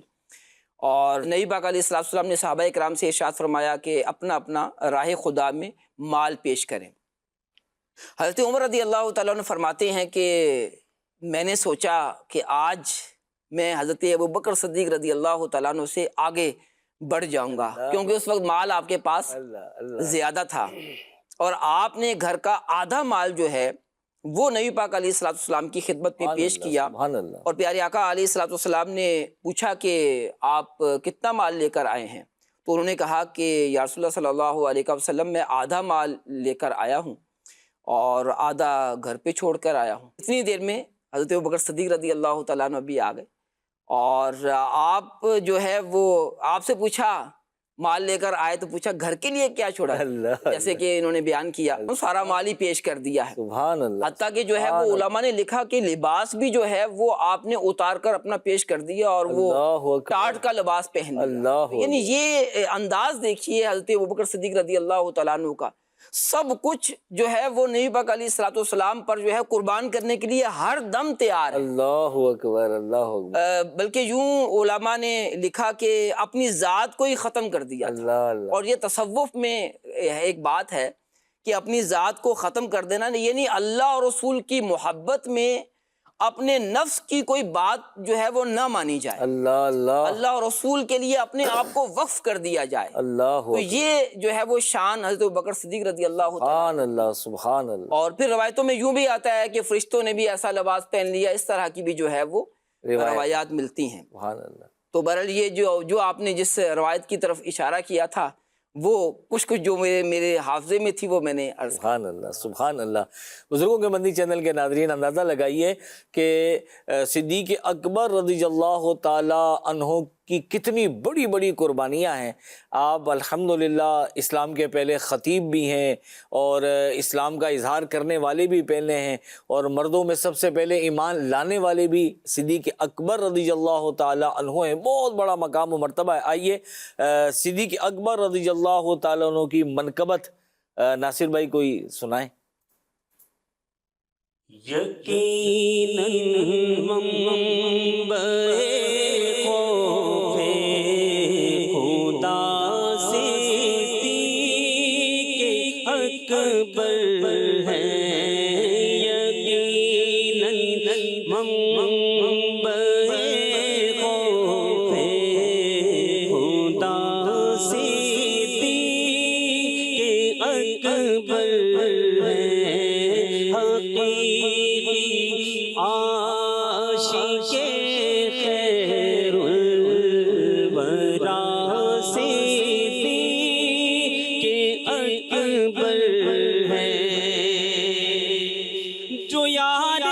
اور نبی پاک علیہ السلام نے صحابہ اکرام سے ارشاد فرمایا کہ اپنا اپنا راہ خدا میں مال پیش کریں۔ حضرت عمر رضی اللہ تعالیٰ عنہ فرماتے ہیں کہ میں نے سوچا کہ آج میں حضرت ابوبکر صدیق رضی اللہ تعالیٰ عنہ سے آگے بڑھ جاؤں گا، کیونکہ اس وقت مال آپ کے پاس زیادہ تھا، اور آپ نے گھر کا آدھا مال جو ہے وہ نبی پاک علیہ السلام کی خدمت میں پیش کیا۔ اور پیارے آقا علیہ السلام نے پوچھا کہ آپ کتنا مال لے کر آئے ہیں؟ تو انہوں نے کہا کہ یا رسول اللہ صلی اللہ علیہ وسلم میں آدھا مال لے کر آیا ہوں اور آدھا گھر پہ چھوڑ کر آیا ہوں۔ اتنی دیر میں حضرت ابوبکر صدیق رضی اللہ تعالیٰ عنہ بھی آ گئے، اور آپ جو ہے وہ آپ سے پوچھا، مال لے کر آئے تو پوچھا گھر کے لیے کیا چھوڑا ہے؟ جیسے کہ انہوں نے بیان کیا سارا مال ہی پیش کر دیا ہے۔ سبحان اللہ۔ حتیٰ کہ جو ہے وہ علماء نے لکھا کہ لباس بھی جو ہے وہ آپ نے اتار کر اپنا پیش کر دیا، اور وہ ٹاٹ کا لباس پہن لیا۔ یعنی یہ انداز دیکھیے حضرت ابوبکر صدیق رضی اللہ تعالیٰ عنہ کا، سب کچھ جو ہے وہ نبی پاک علیہ السلام پر جو ہے قربان کرنے کے لیے ہر دم تیار ہے۔ اللہ اکبر، اللہ اکبر۔ بلکہ یوں علماء نے لکھا کہ اپنی ذات کو ہی ختم کر دیا تھا۔ اللہ اور یہ تصوف میں ایک بات ہے کہ اپنی ذات کو ختم کر دینا، یعنی اللہ اور رسول کی محبت میں اپنے نفس کی کوئی بات جو ہے وہ نہ مانی جائے، اللہ اللہ اللہ اور رسول کے لیے اپنے آپ کو وقف کر دیا جائے۔ اللہ تو یہ جو ہے وہ شان حضرت ابوبکر صدیق رضی اللہ تعالیٰ۔ سبحان اللہ، سبحان اللہ۔ اور پھر روایتوں میں یوں بھی آتا ہے کہ فرشتوں نے بھی ایسا لباس پہن لیا، اس طرح کی بھی جو ہے وہ روایات ملتی ہیں۔ سبحان اللہ۔ تو بہرحال یہ جو آپ نے جس روایت کی طرف اشارہ کیا تھا، وہ کچھ جو میرے حافظے میں تھی وہ میں نے عرض کی۔ سبحان اللہ، سبحان اللہ۔ بزرگوں کے مدنی چینل کے ناظرین، اندازہ لگائیے کہ صدیق اکبر رضی اللہ تعالی عنہ کی کتنی بڑی بڑی قربانیاں ہیں۔ آپ الحمدللہ اسلام کے پہلے خطیب بھی ہیں، اور اسلام کا اظہار کرنے والے بھی پہلے ہیں، اور مردوں میں سب سے پہلے ایمان لانے والے بھی صدیق اکبر رضی اللہ تعالی عنہ ہیں۔ بہت بڑا مقام و مرتبہ ہے۔ آئیے صدیق اکبر رضی اللہ تعالی عنہ کی منقبت ناصر بھائی کوئی سنائیں۔ یقیناً منبع خوف خدا صدیق اکبر ہے، یقیناً منبع خوف خدا صدیق اکبر ہے، حقیقی عاشق خیر الورا صدیق اکبر ہے، جو یار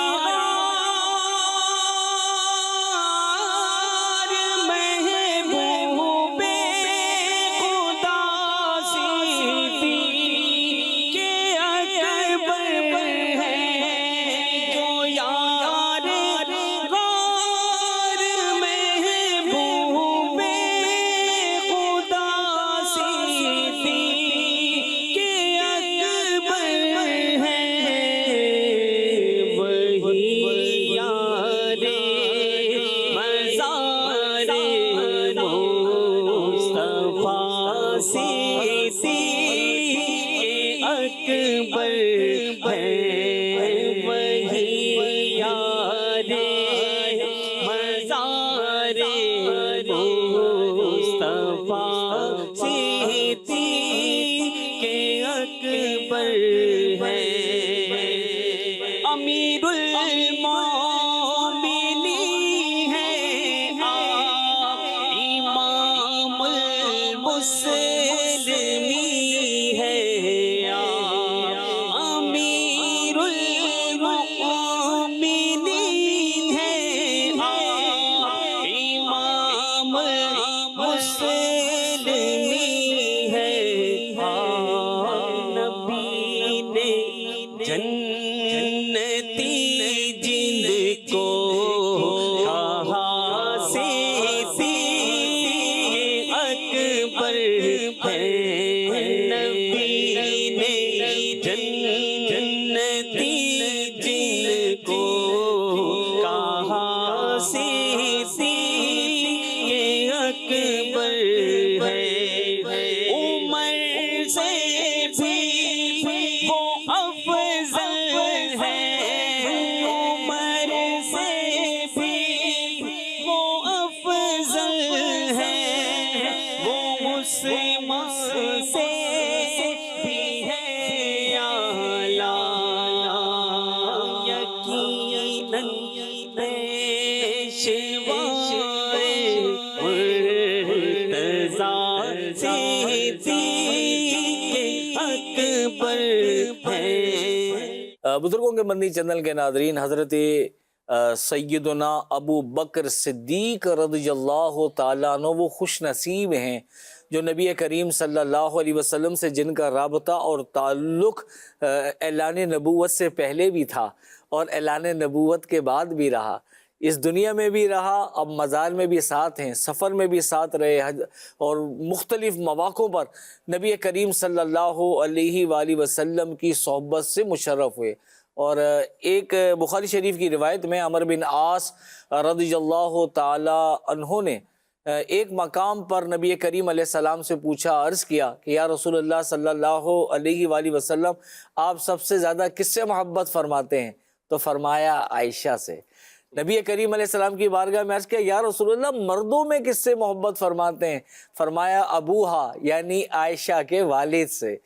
محبوب خدا صدیق اکبر ہے، جو یار صدیق اکبر ہے، عمر سے بھی وہ افضل ہے، عمر سے بھی وہ افضل ہے، وہ عثمان سے بھی ہے اعلیٰ، یقیناً پیشوائے مرتضیٰ صدیق اکبر ہے۔ بزرگوں کے مدنی چینل کے ناظرین، حضرت سیدنا ابو بکر صدیق رضی اللہ تعالیٰ عنہ وہ خوش نصیب ہیں جو نبی کریم صلی اللہ علیہ وسلم سے جن کا رابطہ اور تعلق اعلان نبوت سے پہلے بھی تھا اور اعلان نبوت کے بعد بھی رہا، اس دنیا میں بھی رہا، اب مزار میں بھی ساتھ ہیں، سفر میں بھی ساتھ رہے، اور مختلف مواقعوں پر نبی کریم صلی اللہ علیہ وآلہ وسلم کی صحبت سے مشرف ہوئے۔ اور ایک بخاری شریف کی روایت میں عمر بن عاص رضی اللہ تعالی عنہ نے ایک مقام پر نبی کریم علیہ السلام سے پوچھا، عرض کیا کہ یا رسول اللہ صلی اللہ علیہ وآلہ وسلم آپ سب سے زیادہ کس سے محبت فرماتے ہیں؟ تو فرمایا عائشہ سے۔ نبی کریم علیہ السلام کی بارگاہ میں عرض کیا یا رسول اللہ مردوں میں کس سے محبت فرماتے ہیں؟ فرمایا ابوہا یعنی عائشہ کے والد سے۔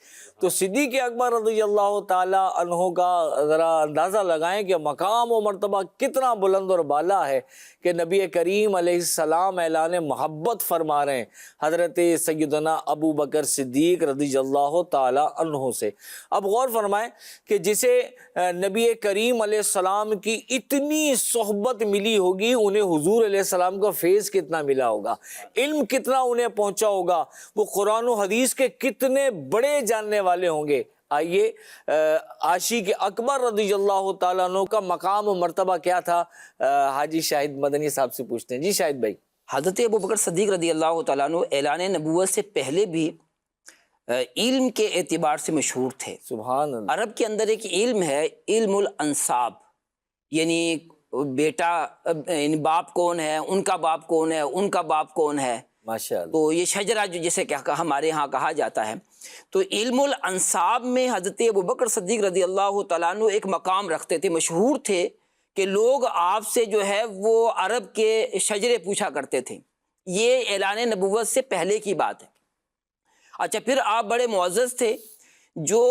تو صدیق اکبر رضی اللہ تعالی عنہ کا ذرا اندازہ لگائیں کہ مقام و مرتبہ کتنا بلند اور بالا ہے کہ نبی کریم علیہ السلام اعلان محبت فرما رہے ہیں حضرت سیدنا ابو بکر صدیق رضی اللہ تعالی عنہ سے۔ اب غور فرمائیں کہ جسے نبی کریم علیہ السلام کی اتنی صحبت ملی ہوگی، انہیں حضور علیہ السلام کا فیض کتنا ملا ہوگا، علم کتنا انہیں پہنچا ہوگا، وہ قرآن و حدیث کے کتنے بڑے جاننے والے ہوں گے۔ آئیے عاشق اکبر رضی اللہ تعالیٰ عنہ کا مقام و مرتبہ کیا تھا، حاجی شاہد مدنی صاحب سے پوچھتے ہیں۔ جی شاہد بھائی۔ حضرت ابو بکر صدیق رضی اللہ تعالیٰ عنہ اعلان نبوت سے پہلے بھی علم کے اعتبار سے مشہور تھے۔ سبحان اللہ۔ عرب کے اندر ایک علم ہے، علم الانساب، یعنی بیٹا یعنی باپ کون ہے، ان کا باپ کون ہے، ان کا باپ کون ہے، ماشاءاللہ۔ تو یہ شجرہ جو جسے ہمارے ہاں کہا جاتا ہے، تو علم الانساب میں حضرت ابو بکر صدیق رضی اللہ تعالیٰ عنہ ایک مقام رکھتے تھے، مشہور تھے کہ لوگ آپ سے جو ہے وہ عرب کے شجرے پوچھا کرتے تھے۔ یہ اعلان نبوت سے پہلے کی بات ہے۔ اچھا، پھر آپ بڑے معزز تھے، جو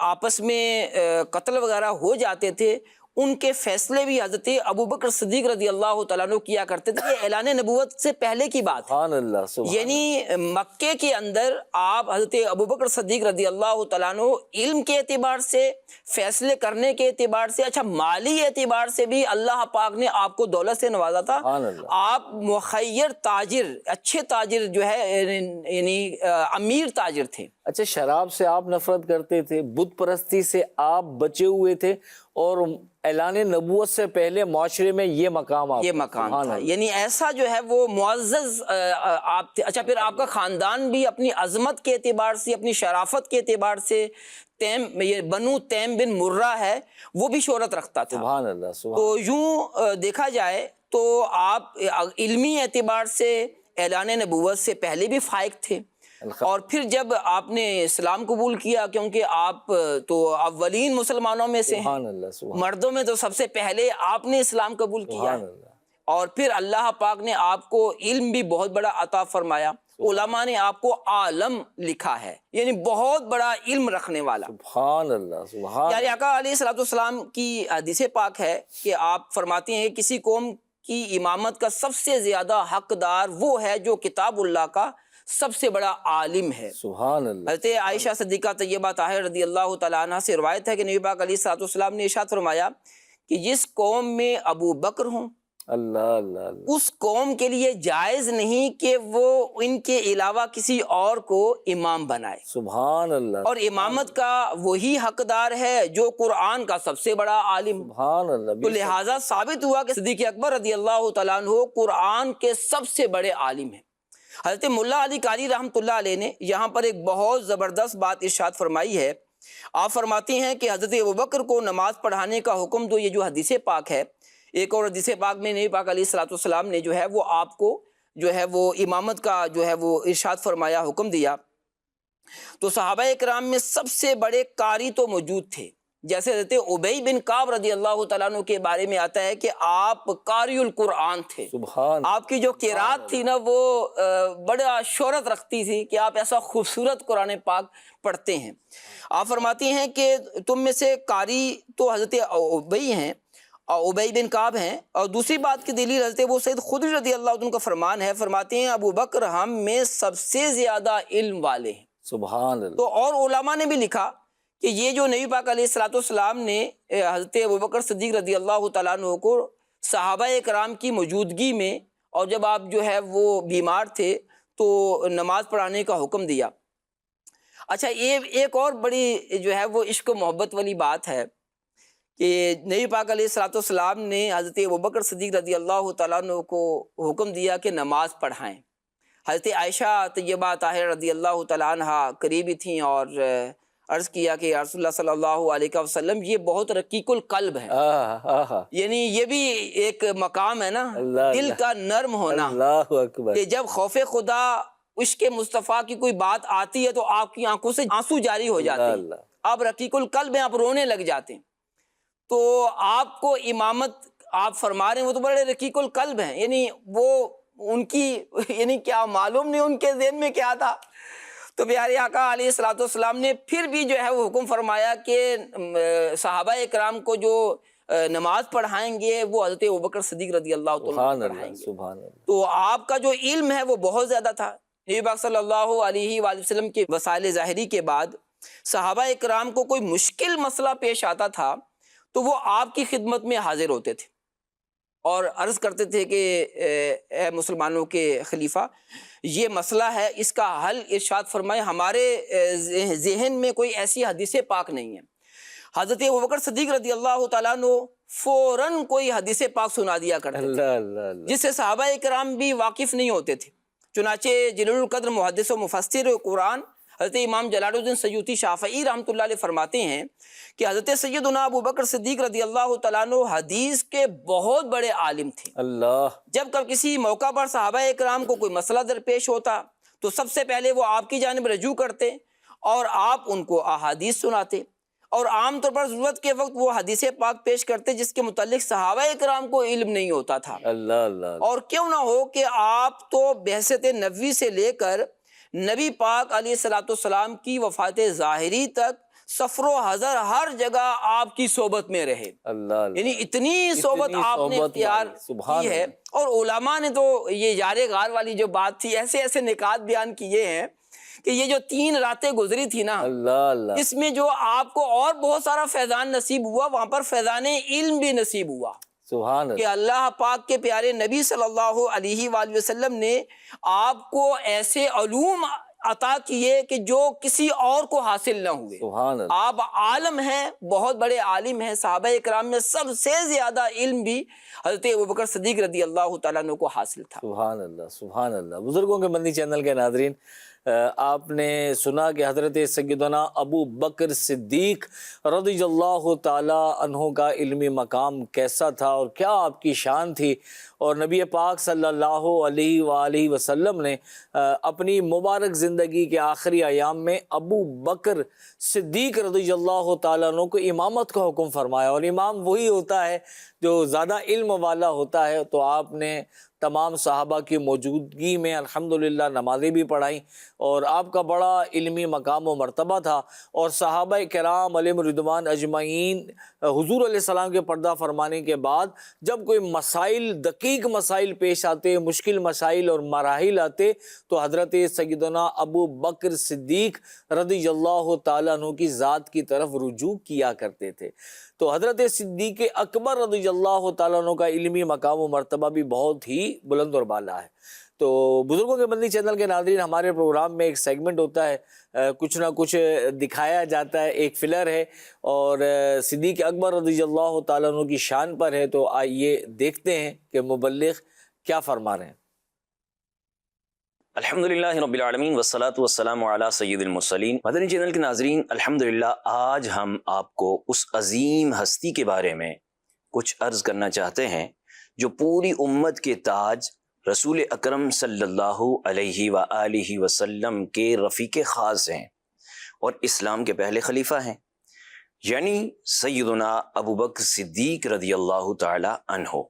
آپس میں قتل وغیرہ ہو جاتے تھے ان کے فیصلے بھی حضرت ابو بکر صدیق رضی اللہ تعالیٰ عنہ کیا کرتے تھے۔ یہ اعلان نبوت سے پہلے کی بات ہے، سبحان اللہ، سبحان یعنی مکے کے اندر آپ حضرت ابو بکر صدیق رضی اللہ تعالیٰ عنہ علم کے اعتبار سے، فیصلے کرنے کے اعتبار سے، اچھا مالی اعتبار سے بھی اللہ پاک نے آپ کو دولت سے نوازا تھا۔ سبحان اللہ۔ آپ مخیر تاجر، اچھے تاجر جو ہے یعنی امیر تاجر تھے۔ اچھا، شراب سے آپ نفرت کرتے تھے، بت پرستی سے آپ بچے ہوئے تھے، اور اعلان نبوت سے پہلے معاشرے میں یہ مقام آپ، یہ مقام تھا، یعنی ایسا جو ہے وہ معزز آپ تھے۔ اچھا، پھر آپ کا خاندان بھی اپنی عظمت کے اعتبار سے، اپنی شرافت کے اعتبار سے، یہ بنو تیم بن مرہ ہے، وہ بھی شہرت رکھتا تھا۔ سبحان اللہ، سبحان۔ تو یوں دیکھا جائے تو آپ علمی اعتبار سے اعلان نبوت سے پہلے بھی فائق تھے، اور پھر جب آپ نے اسلام قبول کیا، کیونکہ آپ تو اولین مسلمانوں میں سے ہیں، سبحان اللہ، سبحان مردوں میں تو سب سے پہلے آپ نے اسلام قبول کیا ہے، اللہ۔ اور پھر اللہ پاک نے آپ کو علم بھی بہت بڑا عطا فرمایا۔ علماء نے آپ کو عالم لکھا ہے، یعنی بہت بڑا علم رکھنے والا۔ سبحان اللہ، سبحان پیارے آقا علیہ الصلوۃ والسلام کی حدیث پاک ہے کہ آپ فرماتے ہیں کہ کسی قوم کی امامت کا سب سے زیادہ حقدار وہ ہے جو کتاب اللہ کا سب سے بڑا عالم ہے۔ سبحان اللہ۔ حضرت عائشہ صدیقہ طیبہ طاہرہ رضی اللہ تعالیٰ عنہ سے روایت ہے کہ نبی پاک علیہ الصلوۃ والسلام نے ارشاد فرمایا کہ جس قوم میں ابو بکر ہوں، اللہ اللہ اللہ، اس قوم کے لیے جائز نہیں کہ وہ ان کے علاوہ کسی اور کو امام بنائے، سبحان اللہ، اور امامت کا وہی حقدار ہے جو قرآن کا سب سے بڑا عالم۔ سبحان اللہ۔ تو لہٰذا ثابت ہوا کہ صدیق اکبر رضی اللہ تعالیٰ عنہ قرآن کے سب سے بڑے عالم ہیں۔ حضرت ملا علی قاری رحمۃ اللہ علیہ نے یہاں پر ایک بہت زبردست بات ارشاد فرمائی ہے۔ آپ فرماتے ہیں کہ حضرت ابوبکر کو نماز پڑھانے کا حکم دو، یہ جو حدیث پاک ہے ایک اور حدیث پاک میں نبی پاک علیہ الصلوۃ والسلام نے جو ہے وہ آپ کو جو ہے وہ امامت کا جو ہے وہ ارشاد فرمایا، حکم دیا، تو صحابہ اکرام میں سب سے بڑے قاری تو موجود تھے، جیسے حضرت ابی بن کعب رضی اللہ تعالیٰ عنہ کے بارے میں آتا ہے کہ آپ قاری القرآن تھے، سبحان آپ کی جو قرات تھی نا وہ بڑا شہرت رکھتی تھی کہ آپ ایسا خوبصورت قرآن پاک پڑھتے ہیں۔ آپ فرماتی ہیں کہ تم میں سے قاری تو حضرت ابی ہیں، ابی بن کعب ہیں، اور دوسری بات کی دلیل حضرت ابو سعید خدری رضی اللہ عنہ کا فرمان ہے، فرماتے ہیں ابو بکر ہم میں سب سے زیادہ علم والے ہیں۔ سبحان اللہ۔ تو اور علماء نے بھی لکھا کہ یہ جو نبی پاک علیہ الصلوۃ والسلام نے حضرت ابوبکر صدیق رضی اللہ تعالیٰ عنہ کو صحابہ کرام کی موجودگی میں، اور جب آپ جو ہے وہ بیمار تھے تو نماز پڑھانے کا حکم دیا۔ اچھا، یہ ایک اور بڑی جو ہے وہ عشق و محبت والی بات ہے کہ نبی پاک علیہ الصلوۃ والسلام نے حضرت ابوبکر صدیق رضی اللہ تعالیٰ عنہ کو حکم دیا کہ نماز پڑھائیں۔ حضرت عائشہ طیبہ طاہرہ رضی اللہ تعالیٰ عنہ قریبی تھیں اور عرض کیا کہ یا رسول اللہ صلی اللہ علیہ وسلم یہ بہت رقیق القلب ہے، یعنی یہ بھی ایک مقام ہے نا، دل کا نرم ہونا، اللہ اکبر، کہ جب خوف خدا عشق مصطفیٰ کی کوئی بات آتی ہے تو آپ کی آنکھوں سے آنسو جاری ہو جاتے ہیں، آپ رقیق القلب ہیں، آپ رونے لگ جاتے ہیں۔ تو آپ کو امامت آپ فرما رہے ہیں، وہ تو بڑے رقیق القلب ہیں، یعنی وہ ان کی یعنی کیا معلوم نہیں ان کے ذہن میں کیا تھا۔ تو پیارے آقا علیہ الصلوۃ والسلام نے پھر بھی جو ہے وہ حکم فرمایا کہ صحابہ اکرام کو جو نماز پڑھائیں گے وہ حضرت ابوبکر صدیق رضی اللہ تعالیٰ عنہ پڑھائیں گے۔ سبحان اللہ۔ تو آپ کا جو علم ہے وہ بہت زیادہ تھا۔ نبی پاک صلی اللہ علیہ وآلہ وسلم کے وسائل ظاہری کے بعد صحابہ اکرام کو کوئی مشکل مسئلہ پیش آتا تھا تو وہ آپ کی خدمت میں حاضر ہوتے تھے اور عرض کرتے تھے کہ اے مسلمانوں کے خلیفہ، یہ مسئلہ ہے، اس کا حل ارشاد فرمائے، ہمارے ذہن میں کوئی ایسی حدیث پاک نہیں ہے۔ حضرت ابوبکر صدیق رضی اللہ تعالیٰ عنہ فوراً کوئی حدیث پاک سنا دیا کرتے تھے، اللہ اللہ اللہ۔ جس سے صحابہ اکرام بھی واقف نہیں ہوتے تھے۔ چنانچہ جلیل القدر محدث و مفسر قرآن حضرت امام جلال الدین سیوطی شافعی رحمۃ اللہ علیہ فرماتے ہیں کہ حضرت سیدنا ابوبکر صدیق رضی اللہ تعالیٰ عنہ حدیث کے بہت بڑے عالم تھے۔ اللہ، جب کب کسی موقع پر صحابہ اکرام کو کوئی مسئلہ درپیش ہوتا تو سب سے پہلے وہ آپ کی جانب رجوع کرتے اور آپ ان کو احادیث سناتے، اور عام طور پر ضرورت کے وقت وہ حدیث پاک پیش کرتے جس کے متعلق صحابہ اکرام کو علم نہیں ہوتا تھا۔ اللہ اللہ۔ اور کیوں نہ ہو کہ آپ تو بعثت نبوی سے لے کر نبی پاک علیہ الصلوۃ والسلام کی وفات ظاہری تک سفر و حضر ہر جگہ آپ کی صحبت میں رہے، اللہ اللہ۔ یعنی اتنی صحبت آپ نے اختیار کی ہے۔ اور علماء نے تو یہ یار غار والی جو بات تھی، ایسے ایسے نکات بیان کیے ہیں کہ یہ جو 3 راتیں گزری تھی نا، اللہ اللہ، اس میں جو آپ کو اور بہت سارا فیضان نصیب ہوا، وہاں پر فیضان علم بھی نصیب ہوا سبحان اللہ۔ کہ اللہ پاک کے پیارے نبی صلی اللہ علیہ وآلہ وسلم نے آپ کو ایسے علوم عطا کیے کہ جو کسی اور کو حاصل نہ ہوئے۔ سبحان اللہ۔ آپ عالم ہیں، بہت بڑے عالم ہیں۔ صحابہ اکرام میں سب سے زیادہ علم بھی حضرت ابوبکر صدیق رضی اللہ تعالیٰ عنہ کو حاصل تھا۔ سبحان اللہ، سبحان اللہ۔ بزرگوں کے مدنی چینل کے ناظرین، آپ نے سنا کہ حضرت سیدنا ابو بکر صدیق رضی اللہ تعالی عنہ کا علمی مقام کیسا تھا اور کیا آپ کی شان تھی، اور نبی پاک صلی اللہ علیہ وآلہ وسلم نے اپنی مبارک زندگی کے آخری ایام میں ابو بکر صدیق رضی اللہ تعالیٰ عنہ کو امامت کا حکم فرمایا، اور امام وہی ہوتا ہے جو زیادہ علم والا ہوتا ہے۔ تو آپ نے تمام صحابہ کی موجودگی میں الحمدللہ نمازیں بھی پڑھائیں، اور آپ کا بڑا علمی مقام و مرتبہ تھا، اور صحابہ کرام علیہم رضوان اجمعین حضور علیہ السلام کے پردہ فرمانے کے بعد جب کوئی مسائل، دقیق مسائل پیش آتے، مشکل مسائل اور مراحل آتے، تو حضرت سیدنا ابو بکر صدیق رضی اللہ تعالیٰ عنہ کی ذات کی طرف رجوع کیا کرتے تھے۔ تو حضرت صدیق اکبر رضی اللہ تعالیٰ عنہ کا علمی مقام و مرتبہ بھی بہت ہی بلند اور بالا ہے۔ تو بزرگوں کے مدنی چینل کے ناظرین، ہمارے پروگرام میں ایک سیگمنٹ ہوتا ہے، کچھ نہ کچھ دکھایا جاتا ہے، ایک فلر ہے اور صدیق اکبر رضی اللہ تعالیٰ عنہ کی شان پر ہے۔ تو آئیے دیکھتے ہیں کہ مبلغ کیا فرما رہے ہیں۔ الحمدللہ رب العالمین والصلاة والسلام علی سید المرسلین۔ مدنی چینل کے ناظرین، الحمدللہ آج ہم آپ کو اس عظیم ہستی کے بارے میں، کچھ عرض کرنا چاہتے ہیں جو پوری امت کے تاج رسول اکرم صلی اللہ علیہ وآلہ وسلم کے رفیق خاص ہیں اور اسلام کے پہلے خلیفہ ہیں، یعنی سیدنا ابو بکر صدیق رضی اللہ تعالی عنہ۔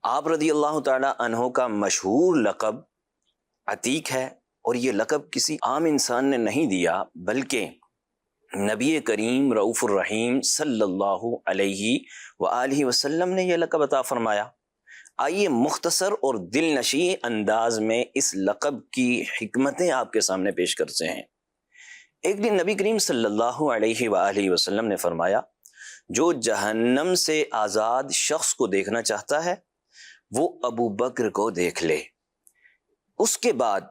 آپ رضی اللہ تعالی عنہ کا مشہور لقب عتیق ہے، اور یہ لقب کسی عام انسان نے نہیں دیا بلکہ نبی کریم رؤوف الرحیم صلی اللہ علیہ وآلہ وسلم نے یہ لقب عطا فرمایا۔ آئیے مختصر اور دل نشیں انداز میں اس لقب کی حکمتیں آپ کے سامنے پیش کرتے ہیں۔ ایک دن نبی کریم صلی اللہ علیہ وآلہ وسلم نے فرمایا، جو جہنم سے آزاد شخص کو دیکھنا چاہتا ہے وہ ابو بکر کو دیکھ لے۔ اس کے بعد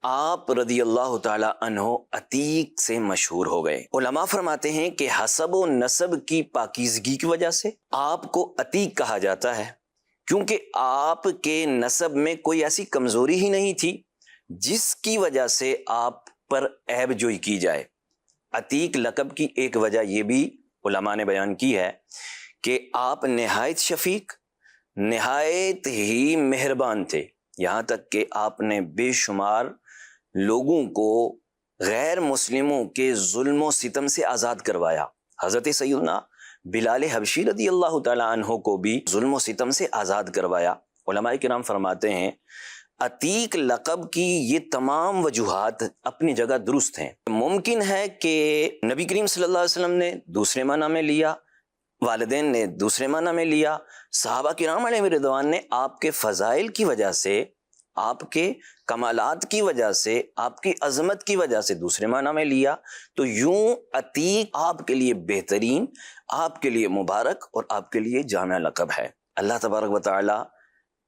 آپ رضی اللہ تعالی عنہ عتیق سے مشہور ہو گئے۔ علماء فرماتے ہیں کہ حسب و نسب کی پاکیزگی کی وجہ سے آپ کو عتیق کہا جاتا ہے، کیونکہ آپ کے نسب میں کوئی ایسی کمزوری ہی نہیں تھی جس کی وجہ سے آپ پر عیب جوئی کی جائے۔ عتیق لقب کی ایک وجہ یہ بھی علماء نے بیان کی ہے کہ آپ نہایت شفیق، نہایت ہی مہربان تھے، یہاں تک کہ آپ نے بے شمار لوگوں کو غیر مسلموں کے ظلم و ستم سے آزاد کروایا۔ حضرت سیدنا بلال حبشی رضی اللہ تعالی عنہ کو بھی ظلم و ستم سے آزاد کروایا۔ علماء کرام فرماتے ہیں عتیق لقب کی یہ تمام وجوہات اپنی جگہ درست ہیں۔ ممکن ہے کہ نبی کریم صلی اللہ علیہ وسلم نے دوسرے معنی میں لیا، والدین نے دوسرے معنی میں لیا، صحابہ کرام علیہ رضوان نے آپ کے فضائل کی وجہ سے، آپ کے کمالات کی وجہ سے، آپ کی عظمت کی وجہ سے دوسرے معنی میں لیا، تو یوں عتیق آپ کے لیے بہترین، آپ کے لیے مبارک اور آپ کے لیے جامع لقب ہے۔ اللہ تبارک و تعالی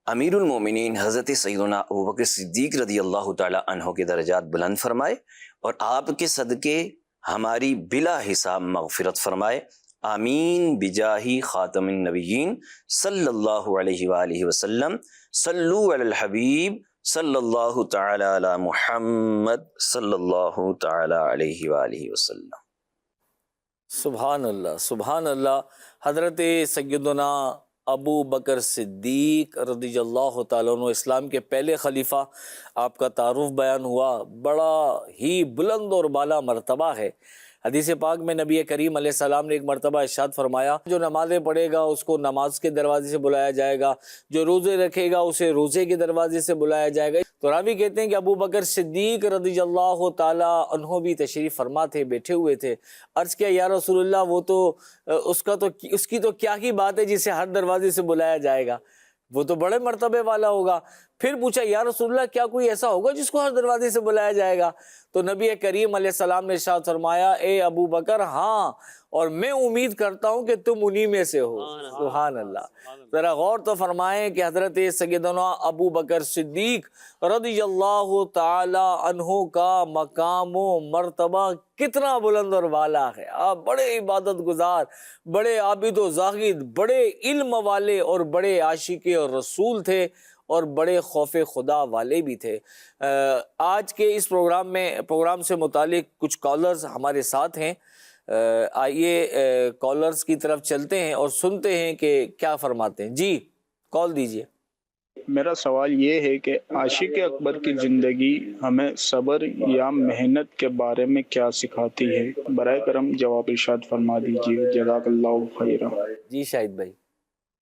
امیر المومنین حضرت سیدنا ابو بکر صدیق رضی اللہ تعالی عنہ کے درجات بلند فرمائے اور آپ کے صدقے ہماری بلا حساب مغفرت فرمائے، آمین بجاہی خاتم النبیین صلی اللہ علیہ وآلہ وسلم۔ صلو علی الحبیب صلی اللہ تعالی علی محمد صلی اللہ تعالی علیہ وآلہ وسلم۔ سبحان اللہ، سبحان اللہ۔ حضرت سیدنا ابو بکر صدیق رضی اللہ تعالیٰ عنہ اسلام کے پہلے خلیفہ، آپ کا تعارف بیان ہوا، بڑا ہی بلند اور بالا مرتبہ ہے۔ حدیث پاک میں نبی کریم علیہ السلام نے ایک مرتبہ ارشاد فرمایا، جو نمازیں پڑھے گا اس کو نماز کے دروازے سے بلایا جائے گا، جو روزے رکھے گا اسے روزے کے دروازے سے بلایا جائے گا۔ تو راوی کہتے ہیں کہ ابو بکر صدیق رضی اللہ تعالیٰ عنہ بھی تشریف فرما تھے، بیٹھے ہوئے تھے۔ عرض کیا یا رسول اللہ، وہ تو اس کی تو کیا ہی بات ہے جسے ہر دروازے سے بلایا جائے گا، وہ تو بڑے مرتبے والا ہوگا۔ پھر پوچھا یا رسول اللہ کیا کوئی ایسا ہوگا جس کو ہر دروازے سے بلایا جائے گا؟ تو نبی کریم علیہ السلام نے ارشاد فرمایا، اے ابو بکر ہاں، اور میں امید کرتا ہوں کہ تم انہی میں سے ہو۔ سبحان اللہ۔ ذرا غور تو فرمائیں کہ حضرت سیدنا ابو بکر صدیق رضی اللہ تعالی عنہ کا مقام و مرتبہ کتنا بلند اور والا ہے۔ آپ بڑے عبادت گزار، بڑے عابد و زاہد، بڑے علم والے اور بڑے عاشق اور رسول تھے، اور بڑے خوف خدا والے بھی تھے۔ آج کے اس پروگرام سے متعلق کچھ کالرز ہمارے ساتھ ہیں، آئیے کالرز کی طرف چلتے ہیں اور سنتے ہیں کہ کیا فرماتے ہیں۔ جی کال دیجئے۔ میرا سوال یہ ہے کہ عاشق اکبر کی زندگی ہمیں صبر یا محنت کے بارے میں کیا سکھاتی ہے؟ برائے کرم جواب ارشاد فرما دیجیے، جزاک اللہ خیرا۔ جی شاہد بھائی۔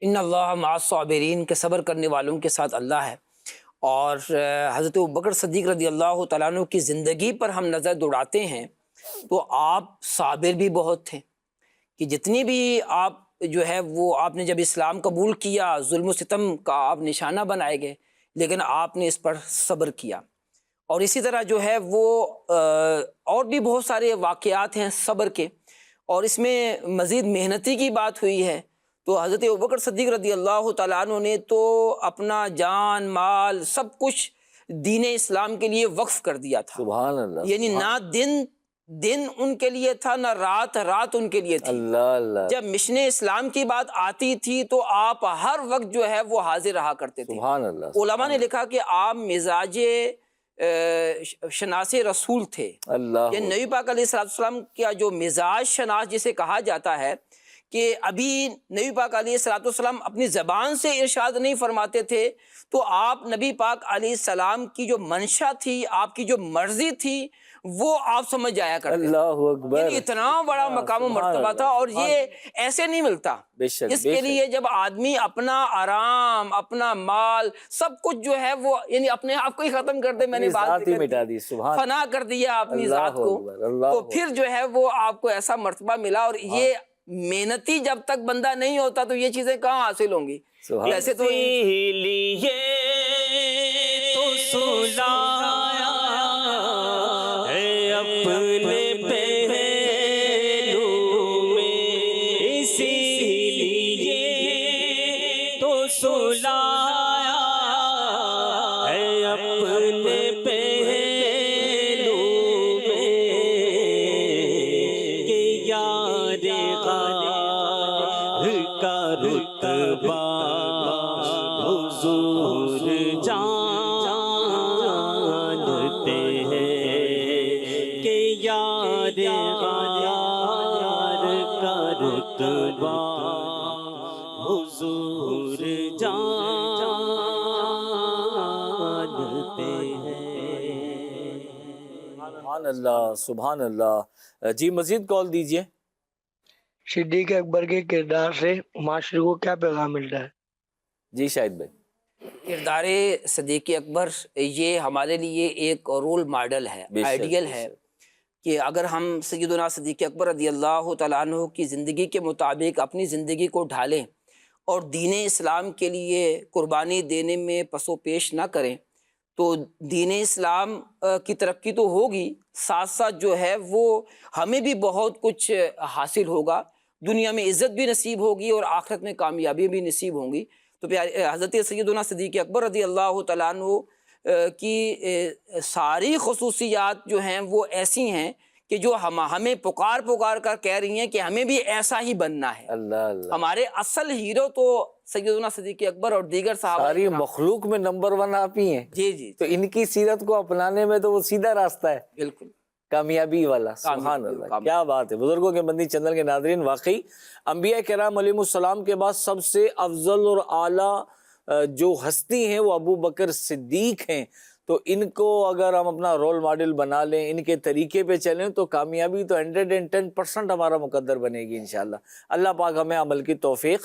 ان اللہ مع الصابرین، کے صبر کرنے والوں کے ساتھ اللہ ہے۔ اور حضرت ابوبکر صدیق رضی اللہ تعالیٰ عنہ کی زندگی پر ہم نظر دوڑاتے ہیں تو آپ صابر بھی بہت تھے، کہ جتنی بھی آپ جو ہے وہ آپ نے جب اسلام قبول کیا، ظلم و ستم کا آپ نشانہ بنائے گئے، لیکن آپ نے اس پر صبر کیا۔ اور اسی طرح جو ہے وہ اور بھی بہت سارے واقعات ہیں صبر کے، اور اس میں مزید محنتی کی بات ہوئی ہے۔ تو حضرت ابوبکر صدیق رضی اللہ تعالیٰ عنہ نے تو اپنا جان مال سب کچھ دین اسلام کے لیے وقف کر دیا تھا۔ سبحان اللہ۔ یعنی نہ دن ان کے لیے تھا، نہ رات ان کے لیے تھی۔ اللہ اللہ۔ جب مشن اسلام کی بات آتی تھی تو آپ ہر وقت جو ہے وہ حاضر رہا کرتے تھے۔ سبحان اللہ۔ علماء نے لکھا کہ آپ مزاج شناس رسول تھے۔ اللہ۔ یہ نبی پاک علیہ السلام کا جو مزاج شناس جسے کہا جاتا ہے کہ ابھی نبی پاک علیہ الصلوۃ والسلام اپنی زبان سے ارشاد نہیں فرماتے تھے، تو آپ نبی پاک علیہ السلام کی جو منشا تھی، آپ کی جو مرضی تھی، وہ آپ سمجھ جایا کرتے تھے۔ اللہ اکبر، یعنی اتنا بڑا مقام و مرتبہ تھا، اور یہ ایسے نہیں ملتا۔ بے شک، اس کے لیے جب آدمی اپنا آرام، اپنا مال، سب کچھ جو ہے وہ یعنی اپنے آپ کو ہی ختم کر دے، میں نے بات ذات ہی مٹا دی، سبحان فنا کر دیا اپنی اللہ ذات کو، اکبر، اللہ تو پھر جو ہے وہ آپ کو ایسا مرتبہ ملا۔ اور یہ محنتی جب تک بندہ نہیں ہوتا تو یہ چیزیں کہاں حاصل ہوں گی؟ سبحان ویسے تو اسی لیے تو سلایا ہے اپنے پہلو میں، اسی لیے تو سلایا ہے اپنے پہلو میں، کہ یار غار کا رتبہ حضور جانتے ہیں، کہ یار غار کا رتبہ حضور جانتے ہیں۔ سبحان اللہ، سبحان اللہ۔ جی مزید کال دیجئے۔ صدیق اکبر کے کردار سے معاشرے کو کیا پیغام ملتا ہے؟ جی شاہد بھائی۔ کردار صدیق اکبر یہ ہمارے لیے ایک رول ماڈل ہے، بے شک، آئیڈیل بے ہے، شک۔ کہ اگر ہم سیدنا صدیق اکبر رضی اللہ تعالیٰ عنہ کی زندگی کے مطابق اپنی زندگی کو ڈھالیں اور دین اسلام کے لیے قربانی دینے میں پس و پیش نہ کریں، تو دین اسلام کی ترقی تو ہوگی، ساتھ ساتھ جو ہے وہ ہمیں بھی بہت کچھ حاصل ہوگا، دنیا میں عزت بھی نصیب ہوگی اور آخرت میں کامیابی بھی نصیب ہوں گی۔ تو حضرت سیدنا صدیق اکبر رضی اللہ تعالیٰ عنہ کی ساری خصوصیات جو ہیں وہ ایسی ہیں کہ جو ہمیں پکار کر کہہ رہی ہیں کہ ہمیں بھی ایسا ہی بننا ہے۔ اللہ اللہ، ہمارے اصل ہیرو تو سیدنا صدیق اکبر اور دیگر صحابہ ساری کرام۔ مخلوق میں نمبر 1 آپ ہی ہیں، جی جی تو ان کی سیرت کو اپنانے میں تو وہ سیدھا راستہ ہے بالکل کامیابی والا۔ سبحان اللہ، کیا بات ہے۔ بزرگوں کے مدنی چینل کے ناظرین، واقعی انبیاء کرام علیہ السلام کے بعد سب سے افضل اور اعلیٰ جو ہستی ہیں وہ ابو بکر صدیق ہیں، تو ان کو اگر ہم اپنا رول ماڈل بنا لیں، ان کے طریقے پہ چلیں، تو کامیابی تو 110% ہمارا مقدر بنے گی انشاءاللہ۔ اللہ پاک ہمیں عمل کی توفیق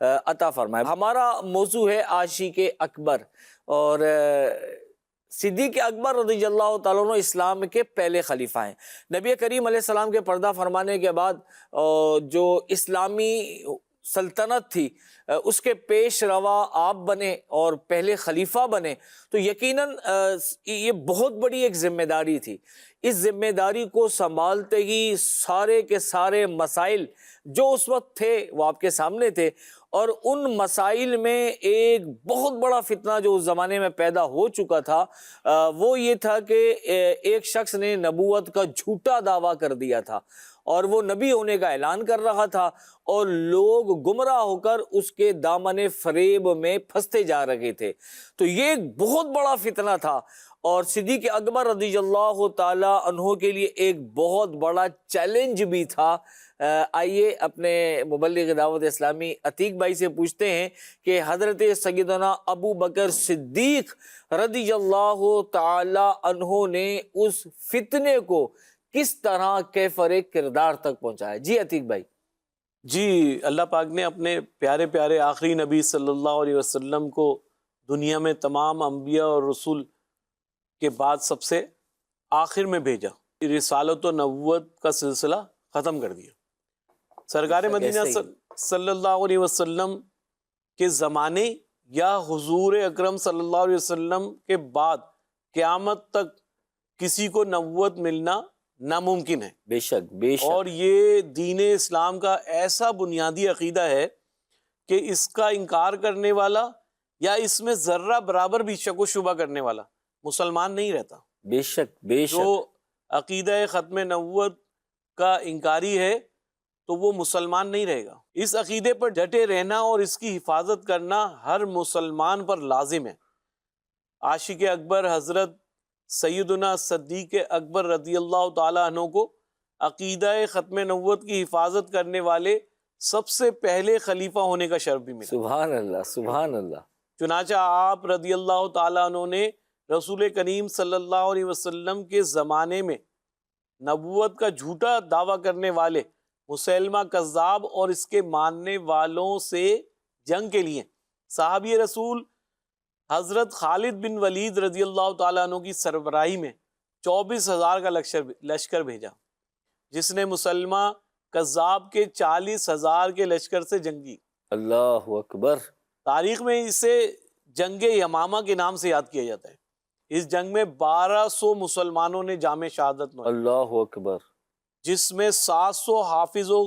عطا فرمائے۔ ہمارا موضوع ہے عاشق اکبر، اور صدیق اکبر رضی اللہ تعالیٰ عنہ اسلام کے پہلے خلیفہ ہیں۔ نبی کریم علیہ السلام کے پردہ فرمانے کے بعد جو اسلامی سلطنت تھی اس کے پیش روا آپ بنے اور پہلے خلیفہ بنے، تو یقیناً یہ بہت بڑی ایک ذمہ داری تھی۔ اس ذمہ داری کو سنبھالتے ہی سارے کے سارے مسائل جو اس وقت تھے وہ آپ کے سامنے تھے، اور ان مسائل میں ایک بہت بڑا فتنہ جو اس زمانے میں پیدا ہو چکا تھا وہ یہ تھا کہ ایک شخص نے نبوت کا جھوٹا دعویٰ کر دیا تھا، اور وہ نبی ہونے کا اعلان کر رہا تھا، اور لوگ گمراہ ہو کر اس کے دامن فریب میں پھنستے جا رہے تھے۔ تو یہ ایک بہت بڑا فتنہ تھا، اور صدیق اکبر رضی اللہ تعالی عنہ کے لیے ایک بہت بڑا چیلنج بھی تھا۔ آئیے اپنے مبلغ دعوت اسلامی عتیق بھائی سے پوچھتے ہیں کہ حضرت سیدنا ابو بکر صدیق رضی اللہ تعالی عنہ نے اس فتنے کو کس طرح کیفر کردار تک پہنچایا؟ جی عتیق بھائی۔ جی، اللہ پاک نے اپنے پیارے پیارے آخری نبی صلی اللہ علیہ وسلم کو دنیا میں تمام انبیاء اور رسول کے بعد سب سے آخر میں بھیجا، رسالت و نبوت کا سلسلہ ختم کر دیا۔ سرکار مدینہ صلی اللہ علیہ وسلم کے زمانے یا حضور اکرم صلی اللہ علیہ وسلم کے بعد قیامت تک کسی کو نبوت ملنا ناممکن ہے۔ بے شک، بے شک۔ اور یہ دین اسلام کا ایسا بنیادی عقیدہ ہے کہ اس کا انکار کرنے والا یا اس میں ذرہ برابر بھی شک و شبہ کرنے والا مسلمان نہیں رہتا۔ بے شک، بے شک۔ جو عقیدہ ختم نبوت کا انکاری ہے تو وہ مسلمان نہیں رہے گا۔ اس عقیدے پر ڈٹے رہنا اور اس کی حفاظت کرنا ہر مسلمان پر لازم ہے۔ عاشق اکبر حضرت سیدنا صدیق اکبر رضی اللہ تعالیٰ عنہ کو عقیدہ ختم نبوت کی حفاظت کرنے والے سب سے پہلے خلیفہ ہونے کا شرف بھی ملا۔ سبحان اللہ، سبحان اللہ۔ چنانچہ آپ رضی اللہ تعالیٰ عنہ نے رسول کریم صلی اللہ علیہ وسلم کے زمانے میں نبوت کا جھوٹا دعویٰ کرنے والے مسیلمہ کذاب اور اس کے ماننے والوں سے جنگ کے لیے صحابی رسول حضرت خالد بن ولید رضی اللہ تعالیٰ عنہ کی سربراہی میں 24,000 کا لشکر بھیجا، جس نے مسلمہ کذاب کے 40,000 کے لشکر سے جنگ کی۔ اللہ اکبر۔ تاریخ میں اسے جنگ یمامہ کے نام سے یاد کیا جاتا ہے۔ اس جنگ میں 1200 مسلمانوں نے جامع شہادت نوشی، اللہ اکبر، جس میں 700 حافظ و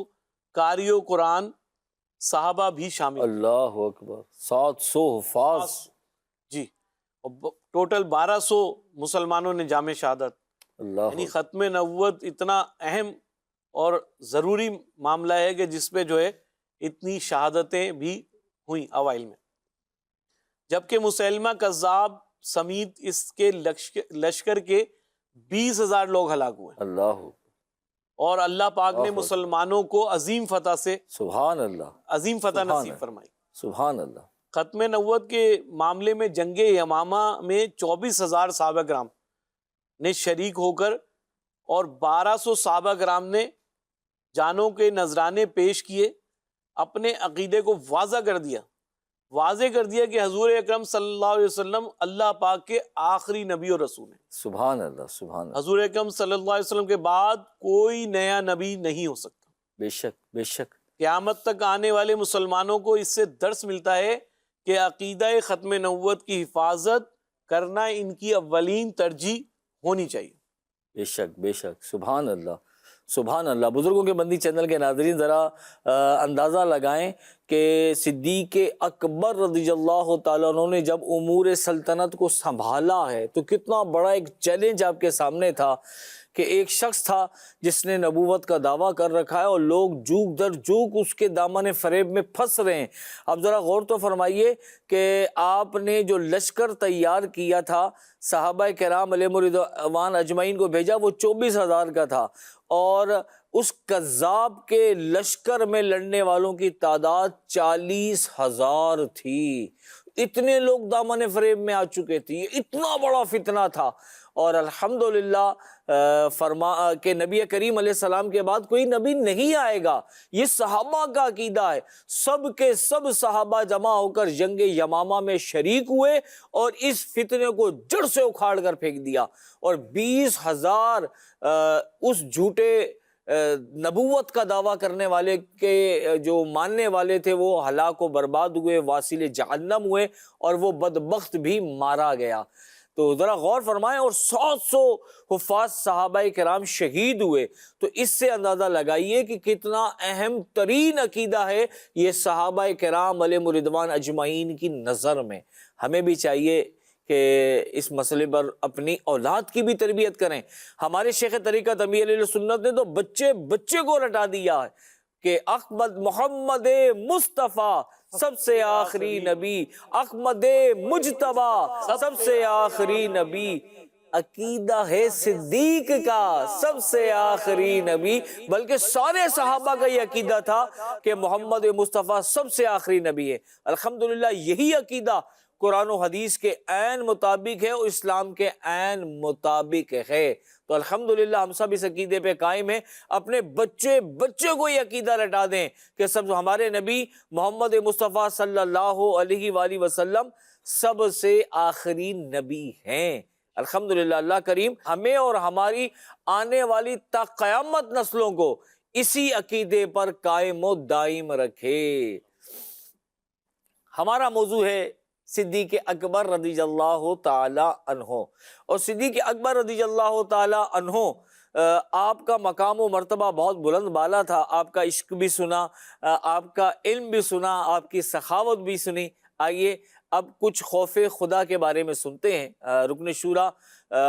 قاری و قرآن صحابہ بھی شامل۔ اللہ اکبر، 700 حفاظ۔ جی، ٹوٹل 1200 مسلمانوں نے جامع شہادت۔ اللہ یعنی ختم نبوت اتنا اہم اور ضروری معاملہ ہے کہ جس پہ جو ہے اتنی شہادتیں بھی ہوئیں اوائل میں۔ جبکہ مسیلمہ کذاب سمیت اس کے لشکر کے 20,000 لوگ ہلاک ہوئے، اللہ، اور اللہ پاک نے مسلمانوں کو عظیم فتح سے سبحان اللہ، عظیم فتح سبحان نصیب اللہ، فرمائی۔ سبحان اللہ۔ ختم نبوت کے معاملے میں جنگ یمامہ میں 24,000 صحابہ کرام نے شریک ہو کر اور 1200 صحابہ کرام نے جانوں کے نذرانے پیش کیے، اپنے عقیدے کو واضح کر دیا کہ حضور اکرم صلی اللہ علیہ وسلم اللہ پاک کے آخری نبی اور رسول ہیں۔ سبحان اللہ، سبحان اللہ۔ حضور اکرم صلی اللہ علیہ وسلم کے بعد کوئی نیا نبی نہیں ہو سکتا۔ بے شک، بے شک۔ قیامت تک آنے والے مسلمانوں کو اس سے درس ملتا ہے کہ عقیدہ ختم نبوت کی حفاظت کرنا ان کی اولین ترجیح ہونی چاہیے۔ بے شک، بے شک، سبحان اللہ، سبحان اللہ۔ بزرگوں کے بندی چینل کے ناظرین ذرا اندازہ لگائیں کہ صدیق اکبر رضی اللہ تعالیٰ عنہ نے جب امور سلطنت کو سنبھالا ہے تو کتنا بڑا ایک چیلنج آپ کے سامنے تھا کہ ایک شخص تھا جس نے نبوت کا دعویٰ کر رکھا ہے اور لوگ جوک در جوک اس کے دامن فریب میں پھنس رہے ہیں۔ اب ذرا غور تو فرمائیے کہ آپ نے جو لشکر تیار کیا تھا، صحابہ کرام علیہم رضوان اجمعین کو بھیجا، وہ 24,000 کا تھا، اور اس کذاب کے لشکر میں لڑنے والوں کی تعداد 40,000 تھی۔ اتنے لوگ دامن فریب میں آ چکے تھے، یہ اتنا بڑا فتنہ تھا۔ اور الحمدللہ فرما کہ نبی کریم علیہ السلام کے بعد کوئی نبی نہیں آئے گا، یہ صحابہ کا عقیدہ ہے۔ سب کے سب صحابہ جمع ہو کر جنگ یمامہ میں شریک ہوئے اور اس فتنے کو جڑ سے اکھاڑ کر پھینک دیا، اور 20,000 اس جھوٹے نبوت کا دعویٰ کرنے والے کے جو ماننے والے تھے وہ ہلاک و برباد ہوئے، واصل جہنم ہوئے، اور وہ بدبخت بھی مارا گیا۔ تو ذرا غور فرمائیں، اور 700 حفاظ صحابہ کرام شہید ہوئے، تو اس سے اندازہ لگائیے کہ کتنا اہم ترین عقیدہ ہے یہ صحابہ کرام علیہم رضوان اجمعین کی نظر میں۔ ہمیں بھی چاہیے کہ اس مسئلے پر اپنی اولاد کی بھی تربیت کریں۔ ہمارے شیخ طریقت امیر اہل سنت نے تو بچے کو رٹا دیا ہے کہ احمد محمد مصطفیٰ سب سے آخری نبی، احمد مجتبیٰ سب سے آخری نبی، عقیدہ ہے صدیق کا سب سے آخری نبی۔ بلکہ سارے صحابہ کا یہ عقیدہ تھا کہ محمد مصطفیٰ سب سے آخری نبی ہے۔ الحمدللہ یہی عقیدہ قرآن و حدیث کے عین مطابق ہے اور اسلام کے عین مطابق ہے۔ تو الحمدللہ ہم سب اس عقیدے پہ قائم ہیں۔ اپنے بچے کو یہ عقیدہ رٹا دیں کہ سب ہمارے نبی محمد مصطفیٰ صلی اللہ علیہ وآلہ وسلم سب سے آخری نبی ہیں۔ الحمدللہ اللہ کریم ہمیں اور ہماری آنے والی تا قیامت نسلوں کو اسی عقیدے پر قائم و دائم رکھے۔ ہمارا موضوع ہے صدیق اکبر رضی اللہ تعالی عنہ، اور صدیق اکبر رضی اللہ تعالی عنہ آپ کا مقام و مرتبہ بہت بلند بالا تھا۔ آپ کا عشق بھی سنا، آپ کا علم بھی سنا، آپ کی سخاوت بھی سنی۔ آئیے اب کچھ خوف خدا کے بارے میں سنتے ہیں رکن شورا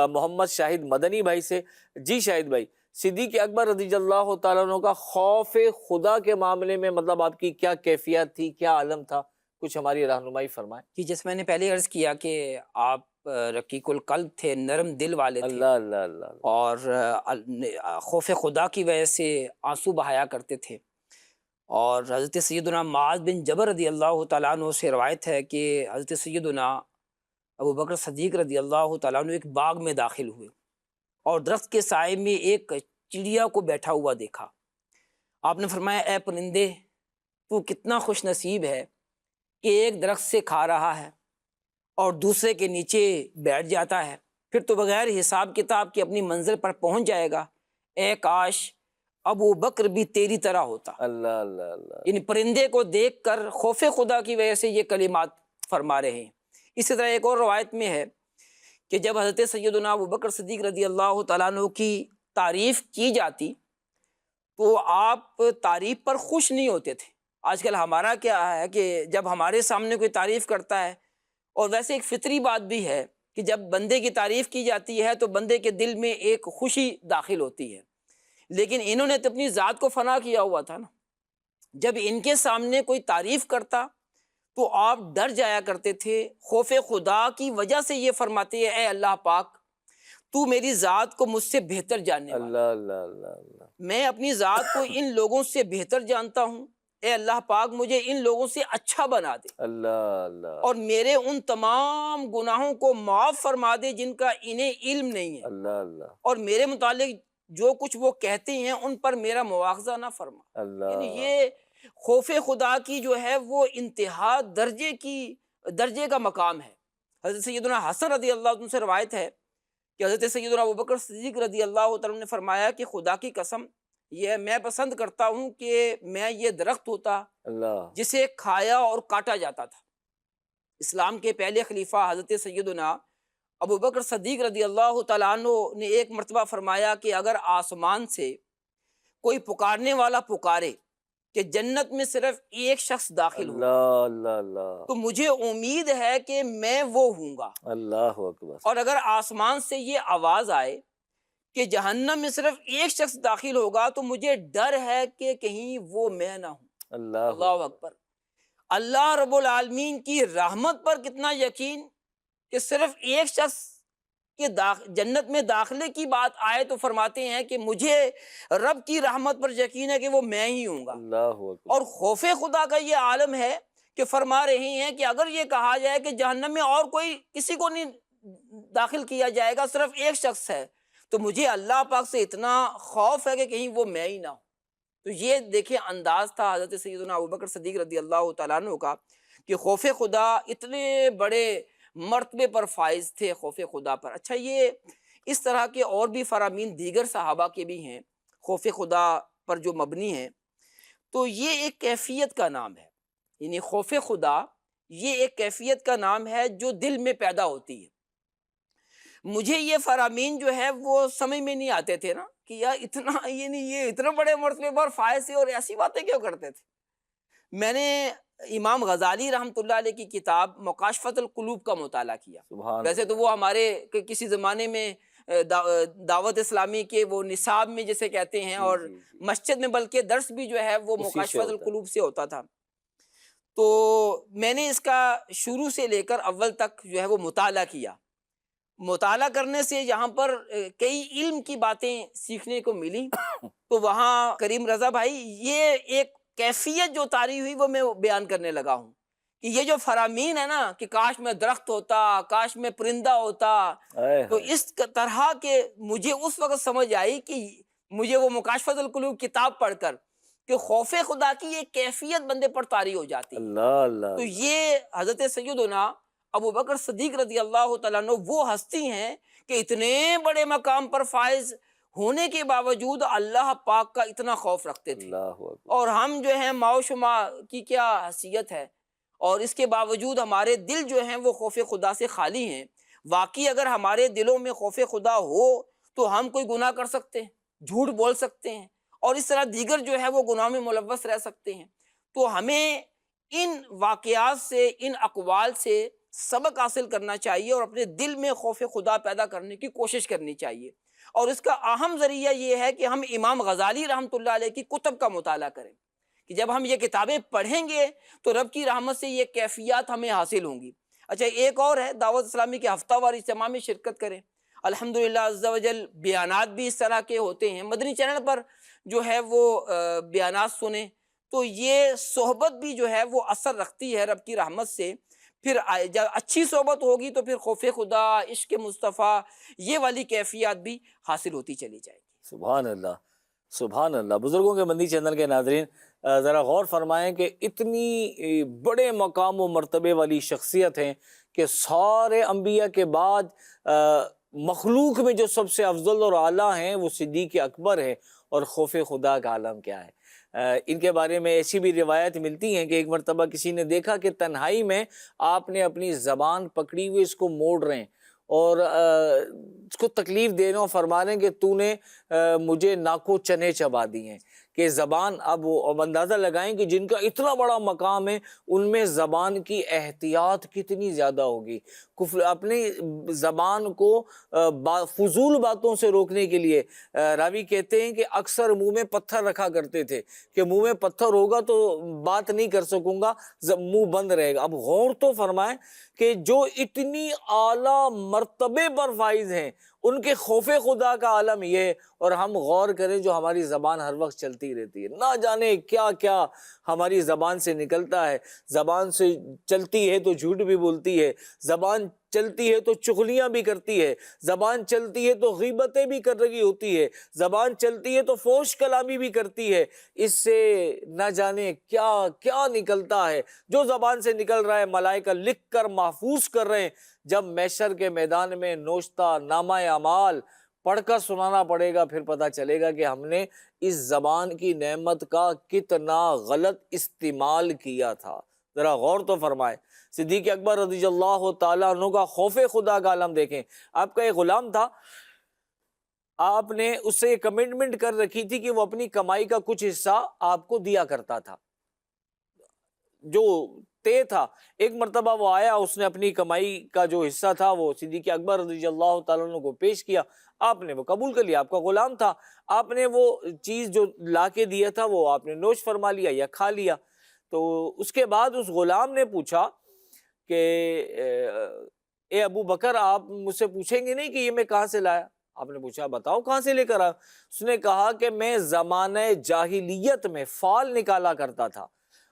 محمد شاہد مدنی بھائی سے۔ جی شاہد بھائی، صدیق اکبر رضی اللہ تعالیٰ عنہ کا خوف خدا کے معاملے میں مطلب آپ کی کیا کیفیت تھی، کیا عالم تھا، کچھ ہماری رہنمائی فرمائیں۔ کہ جیسے میں نے پہلے عرض کیا کہ آپ رقیق القلب تھے، نرم دل والے تھے، اللہ اللہ اللہ، اور خوف خدا کی وجہ سے آنسو بہایا کرتے تھے۔ اور حضرت سیدنا معاذ بن جبل رضی اللہ تعالیٰ عنہ سے روایت ہے کہ حضرت سیدنا ابو بکر صدیق رضی اللہ تعالیٰ عنہ ایک باغ میں داخل ہوئے اور درخت کے سائے میں ایک چڑیا کو بیٹھا ہوا دیکھا۔ آپ نے فرمایا اے پرندے تو کتنا خوش نصیب ہے کہ ایک درخت سے کھا رہا ہے اور دوسرے کے نیچے بیٹھ جاتا ہے، پھر تو بغیر حساب کتاب کے اپنی منزل پر پہنچ جائے گا۔ اے کاش ابو بکر بھی تیری طرح ہوتا۔ اللہ اللہ اللہ۔ یعنی پرندے کو دیکھ کر خوف خدا کی وجہ سے یہ کلمات فرما رہے ہیں۔ اسی طرح ایک اور روایت میں ہے کہ جب حضرت سیدنا ابو بکر صدیق رضی اللہ تعالیٰ عنہ کی تعریف کی جاتی تو آپ تعریف پر خوش نہیں ہوتے تھے۔ آج کل ہمارا کیا ہے کہ جب ہمارے سامنے کوئی تعریف کرتا ہے، اور ویسے ایک فطری بات بھی ہے کہ جب بندے کی تعریف کی جاتی ہے تو بندے کے دل میں ایک خوشی داخل ہوتی ہے، لیکن انہوں نے تو اپنی ذات کو فنا کیا ہوا تھا نا۔ جب ان کے سامنے کوئی تعریف کرتا تو آپ ڈر جایا کرتے تھے، خوف خدا کی وجہ سے یہ فرماتے ہیں اے اللہ پاک تو میری ذات کو مجھ سے بہتر جاننے والا، اللہ اللہ اللہ اللہ۔ میں اپنی ذات کو ان لوگوں سے بہتر جانتا ہوں، اے اللہ پاک مجھے ان لوگوں سے اچھا بنا دے اللہ اللہ اور میرے ان تمام گناہوں کو معاف فرما دے جن کا انہیں علم نہیں ہے، اللہ اللہ اور میرے متعلق جو کچھ وہ کہتے ہیں ان پر میرا مواخذہ نہ فرما۔ اللہ۔ یعنی یہ خوف خدا کی جو ہے وہ انتہا درجے کا مقام ہے۔ حضرت سیدنا حسن رضی اللہ عنہ سے روایت ہے کہ حضرت سیدنا ابو بکر صدیق رضی اللہ تعالیٰ عنہ نے فرمایا کہ خدا کی قسم یہ میں پسند کرتا ہوں کہ میں یہ درخت ہوتا اللہ جسے کھایا اور کاٹا جاتا تھا۔ اسلام کے پہلے خلیفہ حضرت سیدنا ابو بکر صدیق رضی اللہ تعالیٰ عنہ نے ایک مرتبہ فرمایا کہ اگر آسمان سے کوئی پکارنے والا پکارے کہ جنت میں صرف ایک شخص داخل ہو اللہ اللہ اللہ تو مجھے امید ہے کہ میں وہ ہوں گا، اللہ اکبر۔ اور اگر آسمان سے یہ آواز آئے کہ جہنم میں صرف ایک شخص داخل ہوگا تو مجھے ڈر ہے کہ کہیں وہ میں نہ ہوں۔ اللہ اللہ اکبر۔ اللہ رب العالمین کی رحمت پر کتنا یقین کہ صرف ایک شخص کے جنت میں داخلے کی بات آئے تو فرماتے ہیں کہ مجھے رب کی رحمت پر یقین ہے کہ وہ میں ہی ہوں گا۔ اللہ اکبر۔ اور خوف خدا کا یہ عالم ہے کہ فرما رہے ہیں کہ اگر یہ کہا جائے کہ جہنم میں اور کوئی کسی کو نہیں داخل کیا جائے گا، صرف ایک شخص ہے، تو مجھے اللہ پاک سے اتنا خوف ہے کہ کہیں وہ میں ہی نہ ہوں۔ تو یہ دیکھیں انداز تھا حضرت سیدنا ابوبکر صدیق رضی اللہ تعالیٰ عنہ کا کہ خوف خدا اتنے بڑے مرتبے پر فائز تھے خوف خدا پر۔ اچھا، یہ اس طرح کے اور بھی فرامین دیگر صحابہ کے بھی ہیں خوف خدا پر جو مبنی ہیں، تو یہ ایک کیفیت کا نام ہے۔ یعنی خوف خدا یہ ایک کیفیت کا نام ہے جو دل میں پیدا ہوتی ہے۔ مجھے یہ فرامین جو ہے وہ سمجھ میں نہیں آتے تھے نا کہ یار اتنا یہ اتنے بڑے مرتبے پر فائز تھے اور ایسی باتیں کیوں کرتے تھے۔ میں نے امام غزالی رحمۃ اللہ علیہ کی کتاب مکاشفۃ القلوب کا مطالعہ کیا۔ ویسے تو وہ ہمارے کسی زمانے میں دعوت اسلامی کے وہ نصاب میں جسے کہتے ہیں، اور مسجد میں بلکہ درس بھی جو ہے وہ مکاشفۃ القلوب سے ہوتا تھا۔ تو میں نے اس کا شروع سے لے کر اول تک جو ہے وہ مطالعہ کیا۔ مطالعہ کرنے سے یہاں پر کئی علم کی باتیں سیکھنے کو ملی۔ تو وہاں کریم رضا بھائی یہ ایک کیفیت جو طاری ہوئی وہ میں بیان کرنے لگا ہوں کہ یہ جو فرامین ہے نا کہ کاش میں درخت ہوتا، کاش میں پرندہ ہوتا، تو اس طرح کے مجھے اس وقت سمجھ آئی کہ مجھے وہ مکاشفۃ القلوب کتاب پڑھ کر کہ خوف خدا کی یہ کیفیت بندے پر طاری ہو جاتی ہے۔ اللہ اللہ۔ تو یہ حضرت سیدنا ابو بکر صدیق رضی اللہ تعالیٰ عنہ وہ ہستی ہیں کہ اتنے بڑے مقام پر فائز ہونے کے باوجود اللہ پاک کا اتنا خوف رکھتے تھے۔ اور ہم جو ہیں ماؤ شما کی کیا حیثیت ہے، اور اس کے باوجود ہمارے دل جو ہیں وہ خوف خدا سے خالی ہیں۔ واقعی اگر ہمارے دلوں میں خوف خدا ہو تو ہم کوئی گناہ کر سکتے ہیں، جھوٹ بول سکتے ہیں، اور اس طرح دیگر جو ہے وہ گناہ میں ملوث رہ سکتے ہیں۔ تو ہمیں ان واقعات سے، ان اقوال سے سبق حاصل کرنا چاہیے اور اپنے دل میں خوف خدا پیدا کرنے کی کوشش کرنی چاہیے۔ اور اس کا اہم ذریعہ یہ ہے کہ ہم امام غزالی رحمۃ اللہ علیہ کی کتب کا مطالعہ کریں، کہ جب ہم یہ کتابیں پڑھیں گے تو رب کی رحمت سے یہ کیفیات ہمیں حاصل ہوں گی۔ اچھا، ایک اور ہے دعوت اسلامی کے ہفتہ وار اجتماع میں شرکت کریں۔ الحمدللہ عز و جل بیانات بھی اس طرح کے ہوتے ہیں، مدنی چینل پر جو ہے وہ بیانات سنیں تو یہ صحبت بھی جو ہے وہ اثر رکھتی ہے رب کی رحمت سے. پھر جب اچھی صحبت ہوگی تو پھر خوف خدا، عشق مصطفیٰ، یہ والی کیفیات بھی حاصل ہوتی چلی جائے گی. سبحان اللہ، سبحان اللہ. بزرگوں کے مندی چینل کے ناظرین، ذرا غور فرمائیں کہ اتنی بڑے مقام و مرتبے والی شخصیت ہیں کہ سارے انبیاء کے بعد مخلوق میں جو سب سے افضل اور اعلیٰ ہیں وہ صدیق اکبر ہیں. اور خوف خدا کا عالم کیا ہے. ان کے بارے میں ایسی بھی روایت ملتی ہیں کہ ایک مرتبہ کسی نے دیکھا کہ تنہائی میں آپ نے اپنی زبان پکڑی ہوئی اس کو موڑ رہے ہیں اور اس کو تکلیف دے رہے ہیں، فرما رہے ہیں کہ تو نے مجھے ناکو چنے چبا دی ہیں. کہ زبان، اب اندازہ لگائیں کہ جن کا اتنا بڑا مقام ہے ان میں زبان کی احتیاط کتنی زیادہ ہوگی. اپنی زبان کو فضول باتوں سے روکنے کے لیے راوی کہتے ہیں کہ اکثر منہ میں پتھر رکھا کرتے تھے کہ منہ میں پتھر ہوگا تو بات نہیں کر سکوں گا، منہ بند رہے گا. اب غور تو فرمائیں کہ جو اتنی اعلیٰ مرتبے پر فائز ہیں ان کے خوف خدا کا عالم یہ، اور ہم غور کریں جو ہماری زبان ہر وقت چلتی رہتی ہے، نہ جانے کیا کیا ہماری زبان سے نکلتا ہے. زبان سے چلتی ہے تو جھوٹ بھی بولتی ہے، زبان چلتی ہے تو چغلیاں بھی کرتی ہے، زبان چلتی ہے تو غیبتیں بھی کر رہی ہوتی ہے، زبان چلتی ہے تو فوش کلامی بھی کرتی ہے. اس سے نہ جانے کیا کیا نکلتا ہے. جو زبان سے نکل رہا ہے ملائکہ لکھ کر محفوظ کر رہے ہیں. جب محشر کے میدان میں نوشتہ نامہ اعمال پڑھ کر سنانا پڑے گا پھر پتہ چلے گا کہ ہم نے اس زبان کی نعمت کا کتنا غلط استعمال کیا تھا. ذرا غور تو فرمائے. صدیق اکبر رضی اللہ تعالیٰ عنہ کا خوف خدا کا عالم دیکھیں. آپ کا ایک غلام تھا، آپ نے اس سے کمٹمنٹ کر رکھی تھی کہ وہ اپنی کمائی کا کچھ حصہ آپ کو دیا کرتا تھا جو طے تھا. ایک مرتبہ وہ آیا، اس نے اپنی کمائی کا جو حصہ تھا وہ صدیق اکبر رضی اللہ تعالیٰ عنہ کو پیش کیا. آپ نے وہ قبول کر لیا، آپ کا غلام تھا. آپ نے وہ چیز جو لا کے دیا تھا وہ آپ نے نوش فرما لیا یا کھا لیا. تو اس کے بعد اس غلام نے پوچھا کہ اے ابو بکر، آپ مجھ سے پوچھیں گے نہیں کہ یہ میں کہاں سے لایا؟ آپ نے پوچھا بتاؤ کہاں سے لے کر آیا؟ اس نے کہا کہ میں زمانہ جاہلیت میں فال نکالا کرتا تھا،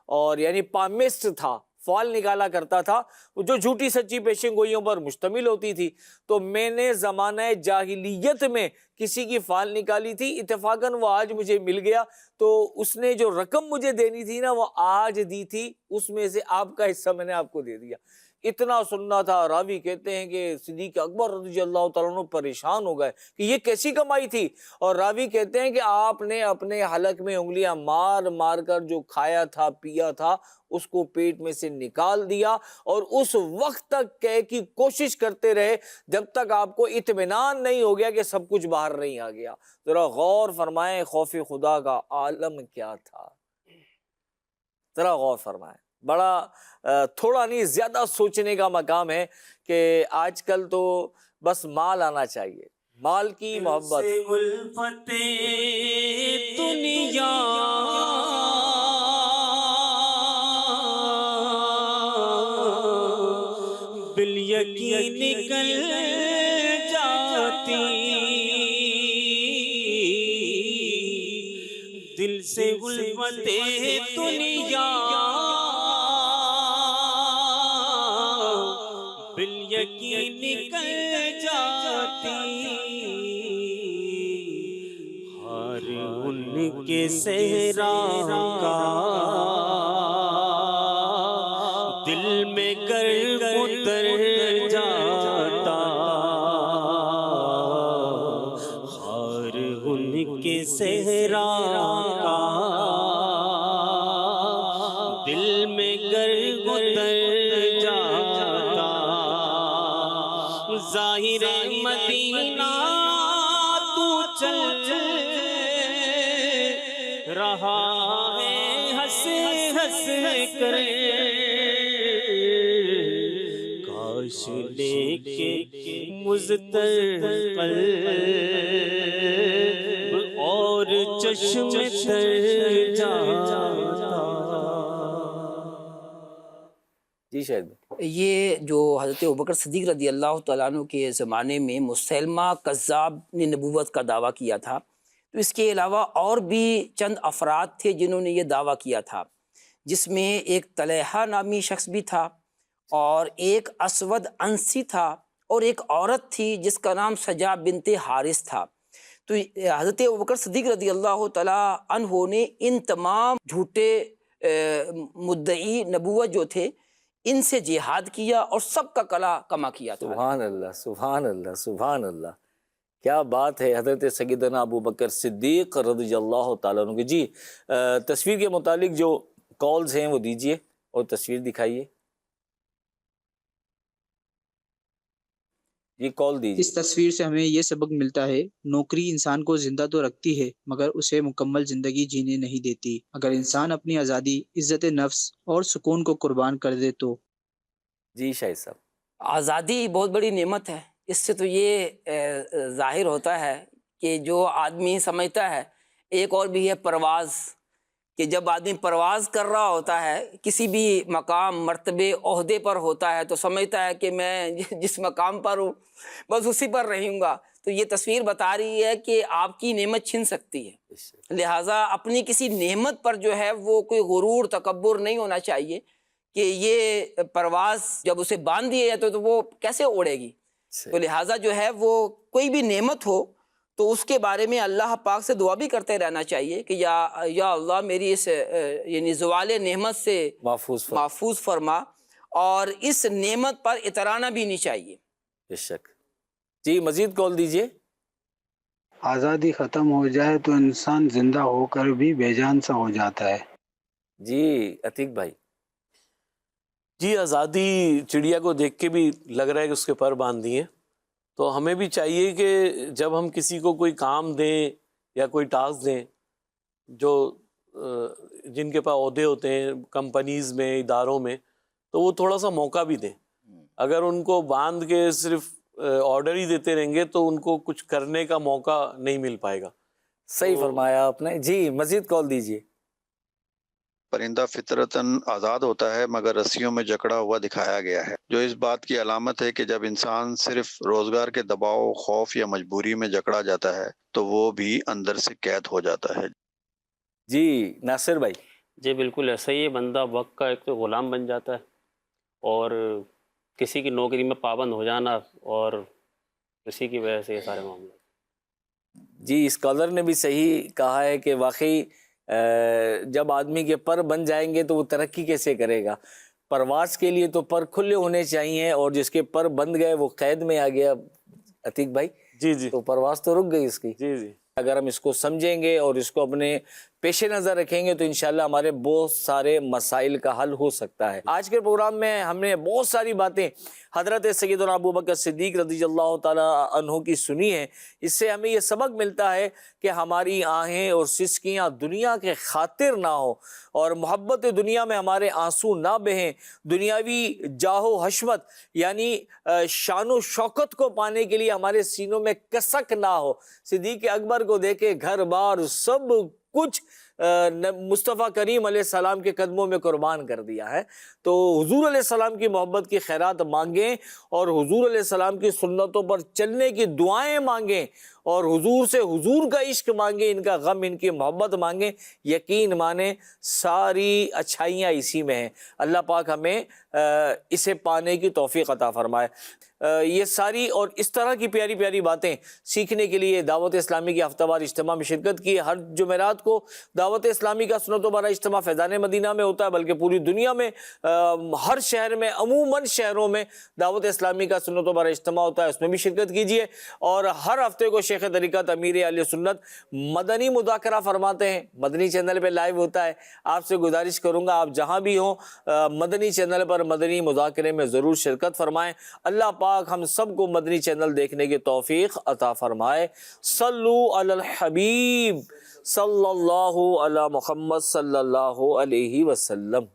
اور یعنی پامسٹ تھا، فال نکالا کرتا تھا جو جھوٹی سچی پیشن گوئیوں پر مشتمل ہوتی تھی. تو میں نے زمانہ جاہلیت میں کسی کی فال نکالی تھی، اتفاقاً وہ آج مجھے مل گیا، تو اس نے جو رقم مجھے دینی تھی نا وہ آج دی تھی، اس میں سے آپ کا حصہ میں نے آپ کو دے دیا. اتنا سننا تھا. راوی کہتے ہیں کہ صدیق اکبر رضی اللہ تعالیٰ عنہ پریشان ہو گئے کہ یہ کیسی کمائی تھی. اور راوی کہتے ہیں کہ آپ نے اپنے حلق میں انگلیاں مار مار کر جو کھایا تھا پیا تھا اس کو پیٹ میں سے نکال دیا، اور اس وقت تک کہے کی کوشش کرتے رہے جب تک آپ کو اطمینان نہیں ہو گیا کہ سب کچھ باہر نہیں آ گیا. ذرا غور فرمائیں خوف خدا کا عالم کیا تھا. ذرا غور فرمائیں. بڑا تھوڑا نہیں زیادہ سوچنے کا مقام ہے کہ آج کل تو بس مال آنا چاہیے، مال کی محبت. دنیا بالیقین نکل جاتی، دل سے الفت دنیا بالیقین نکل جاتی. ہر ان کے صحرا کا دل میں گرد اتر جاتا، ہر ان کے صحرا کا دل میں گرد اتر جاتا. ظاہر مدینہ تو چل رہا ہے ہنس ہنس کر، کاش لے کے مضطرب قلب اور چشم تر جاتا. جی شاید یہ جو حضرت ابوبکر صدیق رضی اللہ تعالیٰ عنہ کے زمانے میں مسلمہ کذاب نے نبوت کا دعویٰ کیا تھا، تو اس کے علاوہ اور بھی چند افراد تھے جنہوں نے یہ دعویٰ کیا تھا، جس میں ایک طلحہ نامی شخص بھی تھا، اور ایک اسود انسی تھا، اور ایک عورت تھی جس کا نام سجا بنت حارث تھا۔ تو حضرت ابوبکر صدیق رضی اللہ تعالیٰ عنہ نے ان تمام جھوٹے مدعی نبوت جو تھے ان سے جہاد کیا اور سب کا کلا کما کیا تھا۔ سبحان اللہ، سبحان اللہ، سبحان اللہ، کیا بات ہے حضرت سیدنا ابو بکر صدیق رضی اللہ تعالیٰ عنہ کی۔ جی تصویر کے متعلق جو کالز ہیں وہ دیجئے اور تصویر دکھائیے، یہ کال دیجئے۔ اس تصویر سے ہمیں یہ سبق ملتا ہے، نوکری انسان کو زندہ تو رکھتی ہے مگر اسے مکمل زندگی جینے نہیں دیتی۔ اگر انسان اپنی آزادی، عزت نفس اور سکون کو قربان کر دے تو۔ جی شاہد صاحب۔ آزادی بہت بڑی نعمت ہے۔ اس سے تو یہ ظاہر ہوتا ہے کہ جو آدمی سمجھتا ہے، ایک اور بھی ہے پرواز، کہ جب آدمی پرواز کر رہا ہوتا ہے، کسی بھی مقام، مرتبے، عہدے پر ہوتا ہے تو سمجھتا ہے کہ میں جس مقام پر ہوں بس اسی پر رہوں گا۔ تو یہ تصویر بتا رہی ہے کہ آپ کی نعمت چھن سکتی ہے، لہٰذا اپنی کسی نعمت پر جو ہے وہ کوئی غرور، تکبر نہیں ہونا چاہیے کہ یہ پرواز جب اسے باندھ دیا جائے تو وہ کیسے اڑے گی۔ تو لہٰذا جو ہے وہ کوئی بھی نعمت ہو تو اس کے بارے میں اللہ پاک سے دعا بھی کرتے رہنا چاہیے کہ یا اللہ میری اس یعنی زوال نعمت سے محفوظ فرما، اور اس نعمت پر اترانا بھی نہیں چاہیے۔ بے شک۔ جی مزید کال دیجئے۔ آزادی ختم ہو جائے تو انسان زندہ ہو کر بھی بے جان سا ہو جاتا ہے۔ جی عتیق بھائی۔ جی آزادی چڑیا کو دیکھ کے بھی لگ رہا ہے کہ اس کے پر باندھ دیے، تو ہمیں بھی چاہیے کہ جب ہم کسی کو کوئی کام دیں یا کوئی ٹاسک دیں، جو جن کے پاس عہدے ہوتے ہیں کمپنیز میں، اداروں میں، تو وہ تھوڑا سا موقع بھی دیں۔ اگر ان کو باندھ کے صرف آرڈر ہی دیتے رہیں گے تو ان کو کچھ کرنے کا موقع نہیں مل پائے گا۔ صحیح فرمایا آپ نے۔ جی مزید کال دیجئے۔ پرندہ فطرتاً آزاد ہوتا ہے مگر رسیوں میں جکڑا ہوا دکھایا گیا ہے، جو اس بات کی علامت ہے کہ جب انسان صرف روزگار کے دباؤ، خوف یا مجبوری میں جکڑا جاتا ہے تو وہ بھی اندر سے قید ہو جاتا ہے۔ جی ناصر بھائی۔ جی بالکل ایسا ہی ہے، بندہ وقت کا ایک تو غلام بن جاتا ہے، اور کسی کی نوکری میں پابند ہو جانا، اور اسی کی وجہ سے یہ سارے معاملات۔ جی اسکالر نے بھی صحیح کہا ہے کہ واقعی جب آدمی کے پر بن جائیں گے تو وہ ترقی کیسے کرے گا۔ پرواز کے لیے تو پر کھلے ہونے چاہیے، اور جس کے پر بند گئے وہ قید میں آ گیا عتیق بھائی۔ جی جی، تو پرواز تو رک گئی اس کی۔ جی جی، اگر ہم اس کو سمجھیں گے اور اس کو اپنے پیش نظر رکھیں گے تو انشاءاللہ ہمارے بہت سارے مسائل کا حل ہو سکتا ہے۔ آج کے پروگرام میں ہم نے بہت ساری باتیں حضرت سیدنا ابو بکر صدیق رضی اللہ تعالیٰ عنہ کی سنی ہیں۔ اس سے ہمیں یہ سبق ملتا ہے کہ ہماری آہیں اور سسکیاں دنیا کے خاطر نہ ہو، اور محبت دنیا میں ہمارے آنسو نہ بہیں، دنیاوی جاہ و حشمت یعنی شان و شوکت کو پانے کے لیے ہمارے سینوں میں کسک نہ ہو۔ صدیق اکبر کو دیکھے گھر بار سب کچھ مصطفیٰ کریم علیہ السلام کے قدموں میں قربان کر دیا ہے۔ تو حضور علیہ السلام کی محبت کی خیرات مانگیں، اور حضور علیہ السلام کی سنتوں پر چلنے کی دعائیں مانگیں، اور حضور سے حضور کا عشق مانگیں، ان کا غم، ان کی محبت مانگیں۔ یقین مانیں ساری اچھائیاں اسی میں ہیں۔ اللہ پاک ہمیں اسے پانے کی توفیق عطا فرمائے۔ یہ ساری اور اس طرح کی پیاری پیاری باتیں سیکھنے کے لیے دعوت اسلامی کے ہفتہ وار اجتماع میں شرکت کی۔ ہر جمعرات کو دعوت اسلامی کا سنت و برا اجتماع فیضان مدینہ میں ہوتا ہے، بلکہ پوری دنیا میں ہر شہر میں، عموماً شہروں میں دعوت اسلامی کا سنت و برا اجتماع ہوتا ہے، اس میں بھی شرکت کیجیے۔ اور ہر ہفتے کو شیخ طریقت امیر اہل سنت مدنی مذاکرہ فرماتے ہیں، مدنی چینل پہ لائیو ہوتا ہے۔ آپ سے گزارش کروں گا آپ جہاں بھی ہوں مدنی چینل پر مدنی مذاکرے میں ضرور شرکت فرمائیں۔ اللہ پاک ہم سب کو مدنی چینل دیکھنے کی توفیق عطا فرمائے۔ صلو علی الحبیب صلی اللہ علی محمد صلی اللہ علیہ وسلم۔